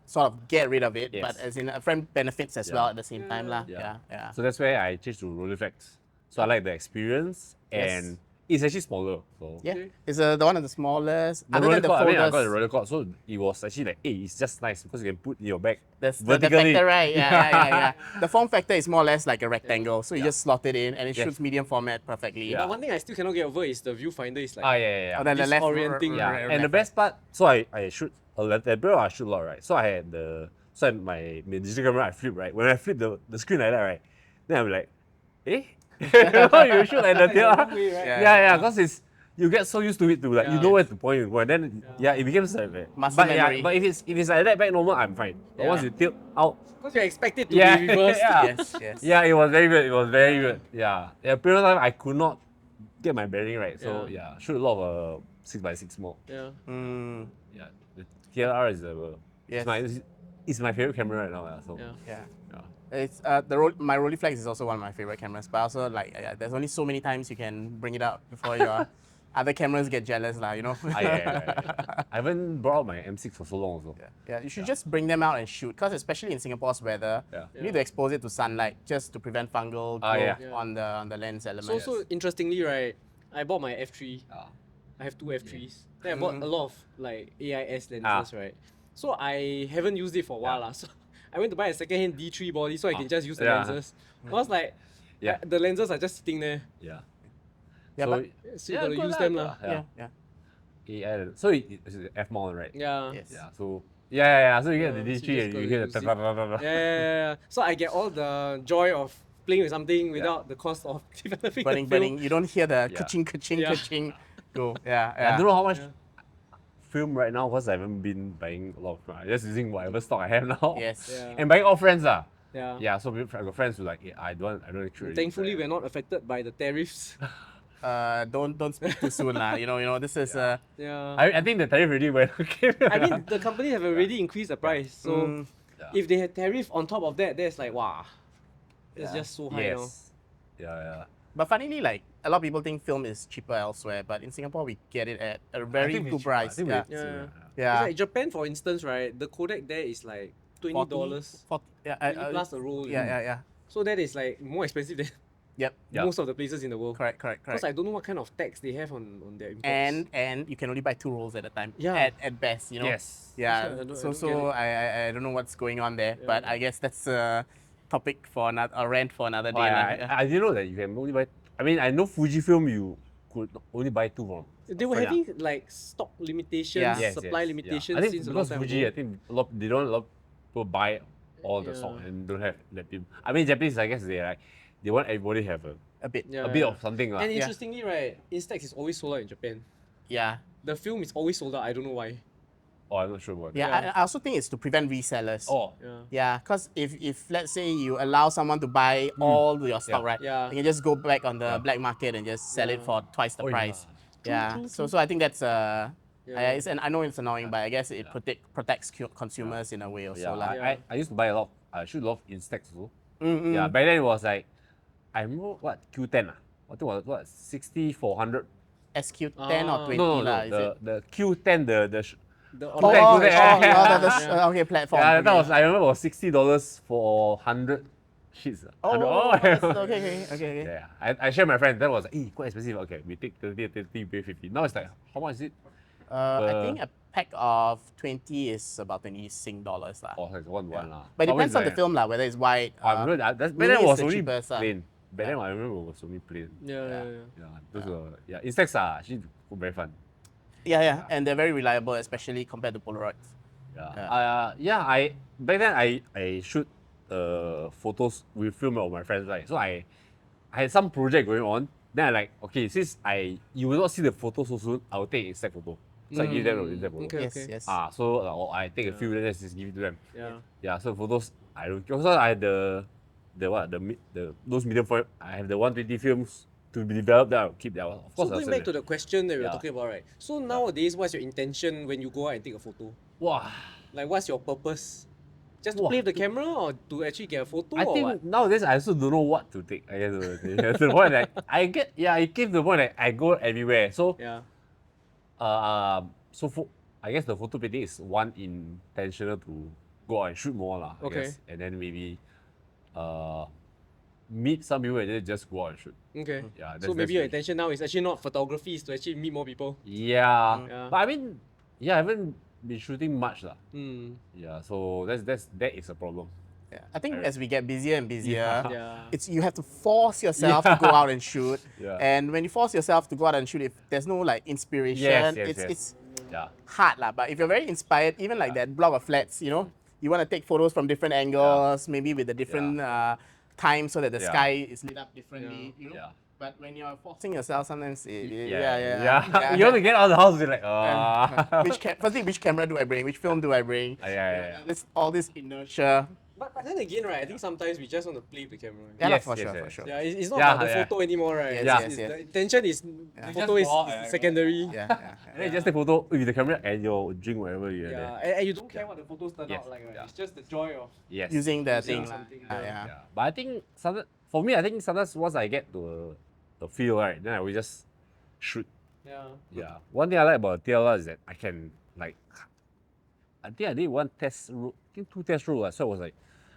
S3: sort of get rid of it, but as in a friend benefits as well at the same time lah. Yeah.
S2: So that's where I changed to Rolleiflex. So I like the experience and it's actually smaller. So
S3: It's the one of the smallest.
S2: the
S3: Other
S2: roller
S3: than the
S2: cord, I mean, I got
S3: folders,
S2: the roller cord, so it was actually like, it's just nice because you can put in your bag
S3: the
S2: vertically.
S3: factor, right? Yeah. The form factor is more or less like a rectangle, so you just slot it in and it shoots medium format perfectly.
S1: But one thing I still cannot get over is the viewfinder is like
S2: Yeah.
S3: Oh, then the left
S1: disorienting.
S2: Yeah, and the best part, so I shoot a lot, I shoot a lot, right? So I had my digital camera, I flip, right? When I flip the screen like that, right? Then I'm like, eh? You shoot like the tail. Yeah, because you get so used to it to like you know where to point. Then it becomes like
S3: Muscle memory.
S2: but if it's like that back normal, I'm fine. But once you tilt out,
S1: Because you expect it to be reversed.
S3: Yes.
S2: yeah, it was very good. It was very good. Yeah, period of time I could not get my bearing right. So shoot a lot of 6x6 more.
S1: Yeah.
S2: Yeah, the TLR is it's my favorite camera right now. So
S3: Yeah.
S2: yeah.
S3: It's my Rolleiflex is also one of my favorite cameras, but also like there's only so many times you can bring it out before your other cameras get jealous, lah. You know.
S2: I haven't brought out my M6 for so long also.
S3: Yeah, you should just bring them out and shoot, because especially in Singapore's weather, you need to expose it to sunlight just to prevent fungal growth on the lens element.
S1: So interestingly, right, I bought my F3. I have two F3s. Then I bought a lot of like AIS lenses, right? So I haven't used it for a while, lah. So I went to buy a second-hand D3 body so I can just use the lenses. Because like the lenses are just sitting there.
S2: Yeah.
S1: So you gotta use them, lah.
S2: Yeah. So it's F mount, right?
S1: Yeah.
S3: Yes.
S2: Yeah. So so you get the
S1: so
S2: D3
S1: you
S2: and
S1: just
S2: you
S1: gotta
S2: get the
S1: use Yeah. So I get all the joy of playing with something without the cost of developing
S3: burning. You don't hear the ka-ching go.
S2: I don't know how much film right now because I haven't been buying a lot of film. I'm just using whatever stock I have now.
S3: Yes.
S2: And buying all friends
S1: Yeah.
S2: Yeah, so I got friends who like, I don't actually.
S1: Thankfully, we're not affected by the tariffs.
S3: Don't speak too soon, lah. You know, this is
S1: Yeah.
S2: I think the tariff already went okay.
S1: I mean, the companies have already increased the price. So if they had tariff on top of that, that's like, wow. That's just so high now.
S2: Yeah.
S3: But funnily, like a lot of people think film is cheaper elsewhere, but in Singapore we get it at a very good price.
S1: Yeah.
S3: Yeah.
S1: It's like Japan, for instance, right? The Kodak there is like $20
S3: 40,
S1: plus a roll.
S3: Yeah.
S1: So that is like more expensive than
S3: Yep.
S1: most of the places in the world.
S3: Correct.
S1: Because I don't know what kind of tax they have on their imports.
S3: And you can only buy 2 rolls at a time.
S1: Yeah.
S3: At best, you know.
S2: Yes.
S3: Yeah.
S1: I don't
S3: So
S1: get
S3: I don't know what's going on there, but I guess that's a topic for a rant for another day.
S2: I didn't know that you can only buy. I mean, I know Fujifilm you could only buy 2 from.
S1: They were having like stock limitations,
S3: Yeah.
S1: supply limitations
S2: I think
S1: since a long
S2: because
S1: time
S2: Fuji,
S1: ago.
S2: I think they don't a lot of people buy all the stock and don't have that people. I mean Japanese, I guess they want everybody to have
S3: A bit.
S2: a bit of something lah.
S1: And interestingly, right, Instax is always sold out in Japan.
S3: Yeah.
S1: The film is always sold out. I don't know why.
S2: Oh, I'm not sure about
S3: Yeah,
S2: that.
S3: I also think it's to prevent resellers.
S2: Oh,
S3: Yeah, because if let's say you allow someone to buy all your stock, right?
S1: Yeah.
S3: You can just go back on the black market and just sell it for twice the
S2: Oh, yeah.
S3: price. Yeah.
S1: True,
S3: So I think that's
S1: Yeah.
S3: I know it's annoying, but I guess it protects consumers in a way also.
S2: yeah.
S3: lah.
S2: I used to buy a lot. I should love Instax also. Yeah, back then it was like I remember what Q10 ah. I think it was what 60 for 100.
S3: SQ10 or 20
S2: No,
S3: lah, is it?
S2: the Q10 the
S1: The
S3: Oh,
S1: online
S3: oh,
S2: Q10.
S3: okay, platform.
S2: yeah,
S3: okay.
S2: that was I remember it was $60 for 100 sheets.
S3: Oh,
S2: 100.
S3: okay.
S2: Yeah, I shared my friend. That was like, quite expensive. Okay, we take 30, pay 50. Now it's like, how much is it?
S3: I think a pack of 20 is about 20 Sing dollars lah.
S2: Oh, it's one lah.
S3: But it
S2: Always
S3: depends on the
S2: like-
S3: film lah, whether it's wide.
S2: I remember that. Back
S3: mini
S2: then it
S3: is
S2: was
S3: the
S2: only
S3: cheapest lah.
S2: plain. Back then I remember it was only plain.
S1: Yeah.
S2: Those were Instax are actually very fun.
S3: Yeah, and they're very reliable, especially compared to Polaroids.
S2: I back then I shoot photos with film of my friends, right? So I had some project going on. Then I like, okay, since you will not see the photo so soon, I will take Instax photo. So I give them an Instax photo.
S1: Okay.
S3: Yes.
S2: So I take a few, then just give it to them.
S1: Yeah.
S2: So photos I don't. Also I had the those medium format. I have the 120 films to be developed. That I'll keep that. Of
S1: So
S2: course, I'll
S1: going
S2: send
S1: back to
S2: them.
S1: the question that we were
S2: Yeah.
S1: talking about, right? So nowadays, what's your intention when you go out and take a photo?
S2: Wow.
S1: Like, what's your purpose? Just to
S2: Wow.
S1: play with the camera or to actually get a photo
S2: I
S1: or
S2: think
S1: what?
S2: nowadays I also don't know what to take. I guess to the point like it came to the point like I go everywhere. So
S1: Yeah.
S2: I guess the Photopicnic is one intentional to go out and shoot more lah. I
S1: Okay.
S2: guess. And then maybe meet some people and then just go out and shoot.
S1: Okay.
S2: Yeah.
S1: So maybe your intention now is actually not photography, is to actually meet more people.
S2: Yeah.
S1: Yeah.
S2: But I mean, I haven't been shooting much lah.
S1: Hmm.
S2: Yeah. So that is a problem.
S3: Yeah. I think as we get busier and busier,
S1: Yeah.
S3: it's you have to force yourself to go out and shoot.
S2: Yeah.
S3: And when you force yourself to go out and shoot, if there's no like inspiration,
S2: Yes.
S3: it's
S2: Yeah.
S3: hard lah. But if you're very inspired, even like that block of flats, you want to take photos from different angles, maybe with a different time so that the
S2: Yeah.
S3: sky is lit up differently.
S2: Yeah.
S3: But when you're forcing yourself, sometimes
S2: You want to get out of the house, you're like,
S3: Firstly, which camera do I bring? Which film do I bring?
S2: yeah.
S3: All this inertia.
S1: But then again, right, I think sometimes we just want to play with the camera.
S3: Yeah,
S2: Yes,
S3: for
S2: yes,
S3: sure,
S2: yes.
S3: for sure.
S1: Yeah, it's not
S2: Yeah,
S1: about the
S2: yeah.
S1: photo anymore, right?
S3: Yes,
S1: It's-
S3: yes.
S1: The intention is photo is secondary.
S3: Yeah.
S2: And then you just take photo with the camera and you drink whatever you have
S1: Yeah,
S2: there.
S1: and you don't care what the photos turn
S2: Yes,
S1: out like, right?
S2: yeah.
S1: It's just the joy of
S2: Yes.
S3: Using the
S1: Using
S3: thing.
S1: something,
S3: Yeah.
S2: Yeah. But I think for me, I think sometimes once I get to the feel, right, then I will just shoot. Yeah. One thing I like about TLR is that I can I think I did one test route, I think 2 test routes. So I was like,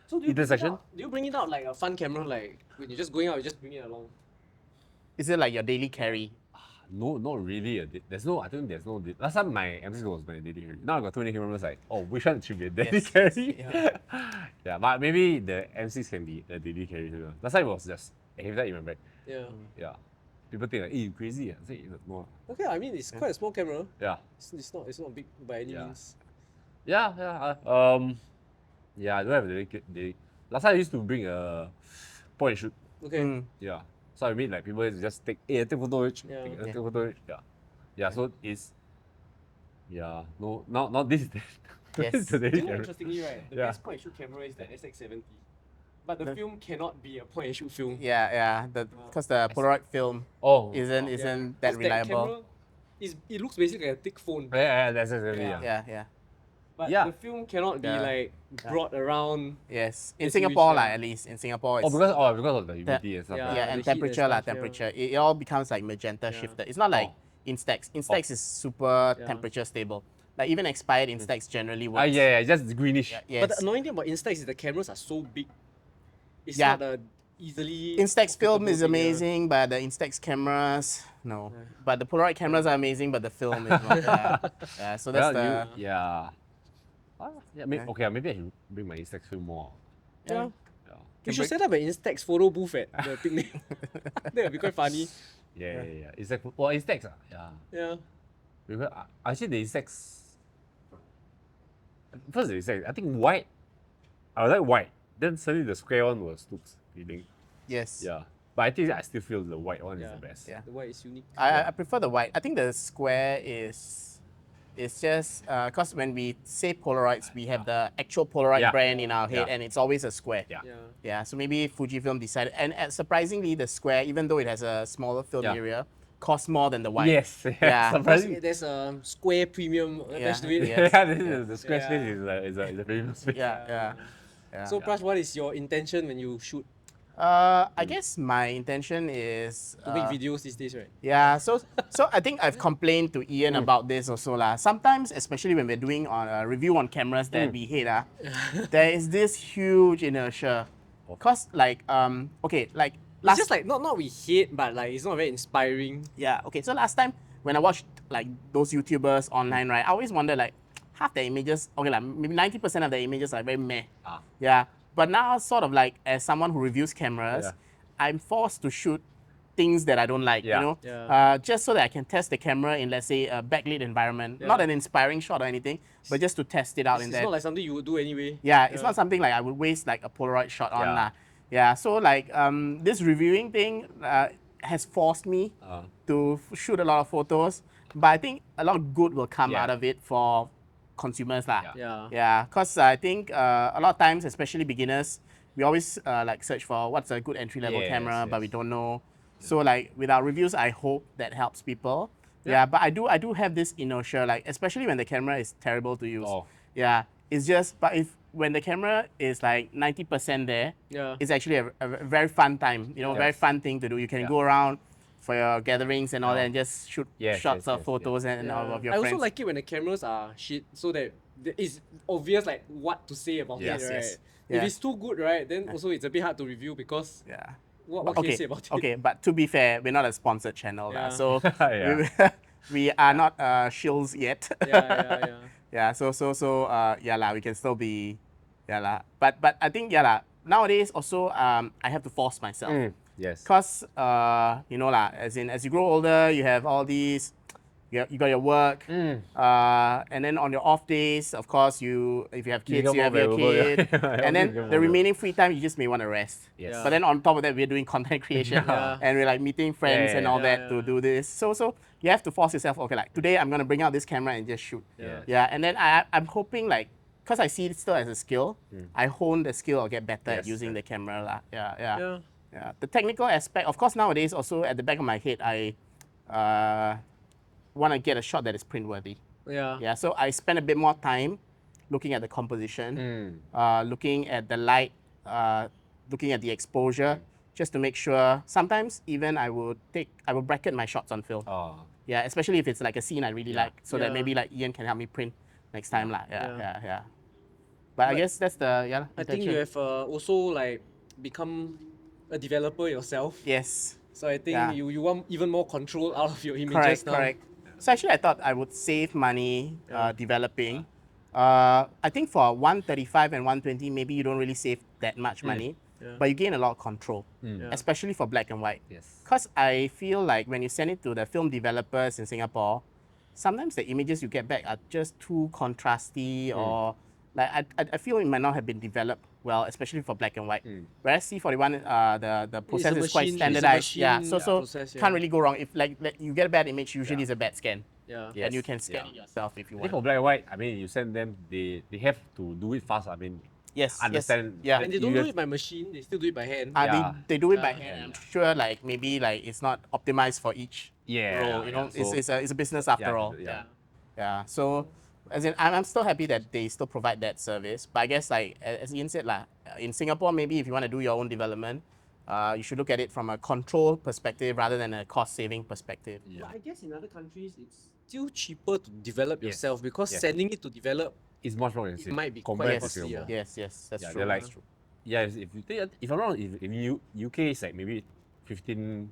S1: So do you bring it
S2: intersection?
S1: out- Do you bring it out like a fun camera, like when you're just going out, you just bring it along?
S3: Is it like your daily carry?
S2: no, not really. I think there's no. Last time my MC was my daily carry. Now I got too many cameras. Like, which one should be a daily
S3: Yes,
S2: carry?
S3: yeah.
S2: Yeah, but maybe the MCs can be a daily carry too. Last time it was just have that in my bag.
S1: Yeah.
S2: Yeah, people think like, you crazy. I say no.
S1: Okay, I mean it's quite a small camera.
S2: Yeah,
S1: It's not big by any
S2: Yeah.
S1: means.
S2: yeah. I don't have a daily. Last time I used to bring a point and shoot.
S1: Okay.
S3: Mm.
S2: Yeah. So I mean, like people just take photo.
S1: Yeah.
S2: Take photo. Yeah. So it's no, not this.
S3: Yes.
S2: This is the daily
S1: You know,
S2: camera.
S1: interestingly, right, the
S2: Yeah.
S1: best point and shoot camera is the SX70. But the film cannot be a point and shoot film.
S3: Yeah. Because the Polaroid film
S2: Oh.
S3: isn't that
S1: 'Cause
S3: reliable.
S1: camera it looks basically like a thick phone.
S2: Yeah, that's exactly.
S1: Yeah.
S2: Yeah.
S1: But
S2: Yeah.
S1: the film cannot be
S3: Yeah.
S1: like brought around.
S3: Yes. In
S1: It's
S3: Singapore,
S1: huge,
S3: lah,
S1: yeah.
S3: at least. In Singapore,
S2: Oh,
S3: it's
S2: because of the humidity and stuff.
S1: Yeah.
S2: Like
S3: yeah,
S2: that.
S3: and
S1: the heat and
S3: temperature,
S1: stuff,
S3: temperature. It all becomes like magenta shifted. It's not like
S2: Oh.
S3: Instax. Instax is super
S1: Yeah.
S3: temperature stable. Like even expired Instax generally works.
S2: Yeah, just greenish.
S3: Yes.
S1: But the annoying thing about Instax is the cameras are so big. It's
S3: Yeah.
S1: not a easily.
S3: Instax film is
S1: applicable thing, yeah.
S3: amazing, but the Instax cameras, no. But the Polaroid cameras are amazing, but the film is not. Yeah, so that's
S2: Well,
S3: the.
S2: yeah. Maybe I should bring my Instax film more.
S1: Yeah.
S2: Yeah.
S1: You should set up an Instax photo booth at the picnic. That would be quite funny.
S2: Yeah. It's like well, insects. Yeah.
S1: Yeah.
S2: Because actually the insects. First the insects. I think white. I like white. Then suddenly the square one was looks feeling.
S3: Yes.
S2: Yeah. But I think I still feel the white one is
S1: Yeah.
S2: the best.
S3: Yeah.
S1: The white is unique.
S3: I prefer the white. I think the square is just because when we say Polaroids, we have the actual Polaroid
S2: Yeah.
S3: brand in our head,
S2: Yeah.
S3: and it's always a square.
S2: Yeah.
S1: Yeah.
S3: Yeah, so maybe Fujifilm decided, and surprisingly, the square, even though it has a smaller film
S2: Yeah.
S3: area, costs more than the white.
S2: Yes.
S3: Yeah.
S1: Because
S2: Surprising.
S1: there's a square premium attached to it.
S3: Yes.
S2: Yeah, this is the square
S1: Yeah.
S2: space is a famous space.
S3: Yeah.
S1: So, Prash, what is your intention when you shoot
S3: I guess my intention is
S1: to make videos these days, right?
S3: yeah, so I think I've complained to Ian about this also lah. Sometimes, especially when we're doing on a review on cameras that we hate, there is this huge inertia. Cause like okay, like
S1: It's
S3: last
S1: just like not we hate, but like it's not very inspiring.
S3: yeah, okay. So last time when I watched like those YouTubers online, right, I always wonder like half the images, okay, like maybe 90% of the images are very meh. Yeah. But now sort of like as someone who reviews cameras,
S2: Yeah.
S3: I'm forced to shoot things that I don't like,
S2: Yeah.
S3: you know?
S1: Yeah.
S3: Just so that I can test the camera in, let's say, a backlit environment.
S1: Yeah.
S3: Not an inspiring shot or anything, but just to test it out in
S1: It's
S3: that.
S1: not like something you would do anyway.
S3: Yeah, it's not something like I would waste like a Polaroid shot on
S2: Yeah.
S3: lah. Yeah, so like this reviewing thing has forced me to shoot a lot of photos, but I think a lot of good will come
S2: Yeah.
S3: out of it for consumers lah.
S1: Yeah.
S3: Yeah, because I think a lot of times, especially beginners, we always like search for what's a good entry level
S2: Yes,
S3: camera, but
S2: yes.
S3: we don't know. So like with our reviews, I hope that helps people. Yeah, but I do have this inertia, like especially when the camera is terrible to use.
S2: Oh.
S3: Yeah, it's just but if when the camera is like 90% there,
S1: Yeah.
S3: it's actually a very fun time. You know, very
S2: Yes.
S3: fun thing to do. You can go around for your gatherings and all that and just shoot
S2: Yes,
S3: shots
S2: yes,
S3: of
S2: yes,
S3: photos and all of your
S1: I
S3: friends.
S1: also like it when the cameras are shit, so that it's obvious like what to say about
S2: Yes,
S1: it, right?
S3: yes.
S1: If
S3: Yeah.
S1: it's too good, right, then also it's a bit hard to review because
S3: Yeah.
S1: what can you say about it?
S3: Okay, but to be fair, we're not a sponsored channel, lah.
S1: Yeah.
S3: So
S2: Yeah.
S3: we are not shills yet.
S1: Yeah.
S3: Yeah, so yeah lah, we can still be yeah lah. But I think yeah lah, nowadays also I have to force myself.
S2: Yes.
S3: Cause you know lah, as you grow older, you have all these you got your work, and then on your off days, of course, if you have kids,
S2: become
S3: you have
S2: more
S3: your
S2: valuable,
S3: kid,
S2: yeah.
S3: and then
S2: Become
S3: the
S2: more
S3: remaining free time, you just may want to rest.
S2: Yes.
S1: Yeah.
S3: But then on top of that, we're doing content creation,
S1: Yeah.
S3: and we're like meeting friends and all that to do this. So you have to force yourself. Okay, like today I'm gonna bring out this camera and just shoot.
S1: Yeah.
S3: Yeah, and then I'm hoping like. Because I see it still as a skill, I hone the skill or get better at
S2: Yes,
S3: using the camera. Lah.
S1: Yeah.
S3: Yeah. The technical aspect, of course, nowadays also at the back of my head, I want to get a shot that is print worthy.
S1: Yeah.
S3: Yeah, so I spend a bit more time looking at the composition, looking at the light, looking at the exposure, just to make sure. Sometimes even I will bracket my shots on film.
S2: Oh.
S3: Yeah, especially if it's like a scene I really like, so that
S1: Yeah.
S3: maybe like Ian can help me print next time lah.
S1: Yeah.
S3: Yeah. But I guess that's the
S1: I think you have also like become a developer yourself.
S3: yes.
S1: So I think
S3: Yeah.
S1: you want even more control out of your images now.
S3: Correct. So actually, I thought I would save money developing. I think for 135 and 120, maybe you don't really save that much money, but you gain a lot of control, especially for black and white.
S2: Yes.
S3: Because I feel like when you send it to the film developers in Singapore, sometimes the images you get back are just too contrasty or like I feel it might not have been developed well, especially for black and white. Whereas C41, the process is quite
S1: machine-
S3: standardized.
S1: it's a
S3: Yeah,
S1: machine
S3: so
S1: process, yeah.
S3: can't really go wrong. If like you get a bad image, usually it's a bad scan.
S1: Yeah.
S3: And you
S2: Yes,
S3: can scan
S2: yeah.
S3: it yourself if you
S2: I think
S3: want.
S2: for black and white, I mean, you send them, they have to do it fast. I mean,
S3: Yes,
S2: understand.
S3: Yeah.
S1: And they don't
S2: You
S1: do
S2: have-
S1: it by machine, they still do it by hand.
S2: Yeah.
S3: They do it by
S1: Yeah.
S3: hand. I'm sure like maybe like it's not optimized for each
S2: Yeah,
S3: role. You know,
S2: yeah, so-
S3: it's a business after all.
S2: yeah.
S3: Yeah. So as in I'm still happy that they still provide that service. But I guess like as Ian said lah, in Singapore maybe if you want to do your own development, you should look at it from a control perspective rather than a cost saving perspective.
S1: But I guess in other countries it's still cheaper to develop
S2: Yes.
S1: yourself because
S2: Yes.
S1: sending it to develop
S2: It's much more expensive.
S1: it might be
S2: compared
S1: quite
S2: to
S1: costly.
S2: Singapore.
S3: Yes, that's
S2: Yeah,
S3: true.
S2: they're like,
S3: That's true.
S2: yeah, if you think, if I'm wrong, if in UK it's like maybe 15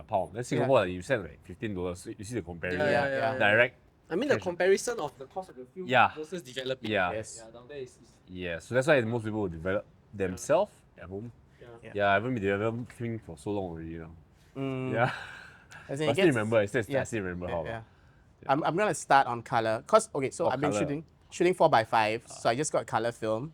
S2: pound. Then Singapore you send like $15. You see the comparison.
S1: Yeah.
S2: Direct.
S1: I mean the comparison of the cost of the film
S2: Yeah.
S1: versus developing.
S2: Yeah.
S3: Yes.
S1: Yeah, down there is
S2: Yeah, so that's why most people will develop themselves at home.
S1: yeah.
S3: Yeah.
S2: Yeah, I haven't been developing for so long already now. Yeah.
S3: As in,
S2: I
S3: it
S2: still
S3: gets-
S2: remember. I still
S3: yeah,
S2: remember
S3: yeah,
S2: how.
S3: yeah. I'm gonna start on color. Okay, so
S2: Oh,
S3: I've been
S2: colour.
S3: shooting 4x5, so I just got color film.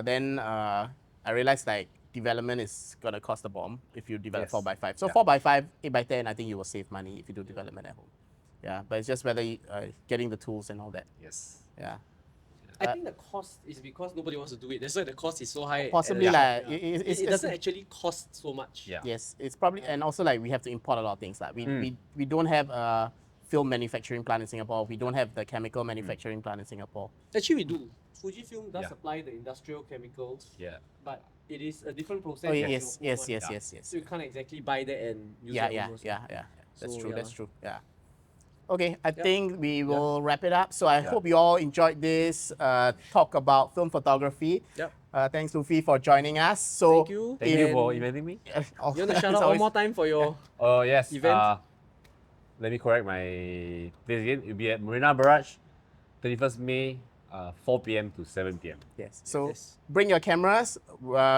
S3: Then I realized like development is gonna cost a bomb if you develop
S2: Yes.
S3: 4x5. So
S2: Yeah.
S3: 4x5, 8x10, I think you will save money if you do development at home. Yeah, but it's just whether getting the tools and all that.
S2: Yes.
S3: Yeah,
S1: I think the cost is because nobody wants to do it. That's why the cost is so high. at
S3: possibly
S1: the
S3: like
S1: shop, yeah.
S3: it's
S1: It doesn't actually cost so much.
S2: Yeah.
S3: yes, it's probably, and also like we have to import a lot of things. Like we don't have a film manufacturing plant in Singapore. We don't have the chemical manufacturing plant in Singapore.
S1: Actually, we do. Fujifilm does
S2: Yeah.
S1: supply the industrial chemicals,
S2: Yeah.
S1: but it is a different process.
S3: Oh
S1: from
S3: yes,
S1: your
S3: yes,
S1: home
S3: yes,
S1: one.
S3: yes, yes.
S1: So you can't exactly buy that and use
S3: Yeah,
S1: it
S3: yeah,
S1: almost.
S3: yeah. That's
S1: So,
S3: true.
S1: yeah.
S3: That's true. Yeah. Okay, I think we will wrap it up. So I
S2: Yeah.
S3: hope you all enjoyed this talk about film photography.
S1: Yep.
S3: Thanks, Lutfi, for joining us. So
S1: Thank you.
S2: Thank you for
S1: And
S2: inviting me.
S1: You want to shout out one more time for your
S2: Oh yes.
S1: Event?
S2: Let me correct my place again. It'll be at Marina Barage, 31st May, 4 p.m. to 7 p.m.
S3: Yes. So
S1: Yes.
S3: bring your cameras.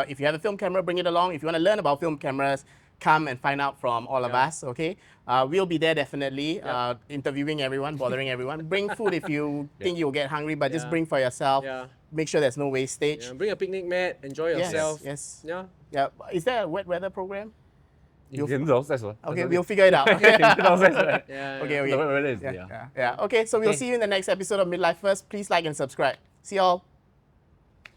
S3: If you have a film camera, bring it along. If you want to learn about film cameras, come and find out from all of
S1: Yeah.
S3: us. Okay. We'll be there definitely,
S1: Yep.
S3: interviewing everyone, bothering everyone. Bring food if you think you'll get hungry, but just
S1: Yeah.
S3: bring for yourself.
S1: Yeah.
S3: Make sure there's no wastage.
S1: Yeah, bring a picnic mat, enjoy
S3: Yes.
S1: yourself.
S3: Yes.
S1: Yeah.
S3: Yeah. Is there a wet weather program?
S2: You can do that's all.
S3: Okay, we'll figure it out.
S2: Okay.
S1: Yeah.
S3: Okay,
S1: yeah.
S3: okay.
S2: The weather is,
S3: Yeah. Okay, so we'll
S2: Okay.
S3: see you in the next episode of Midlifers. Please like and subscribe. See y'all.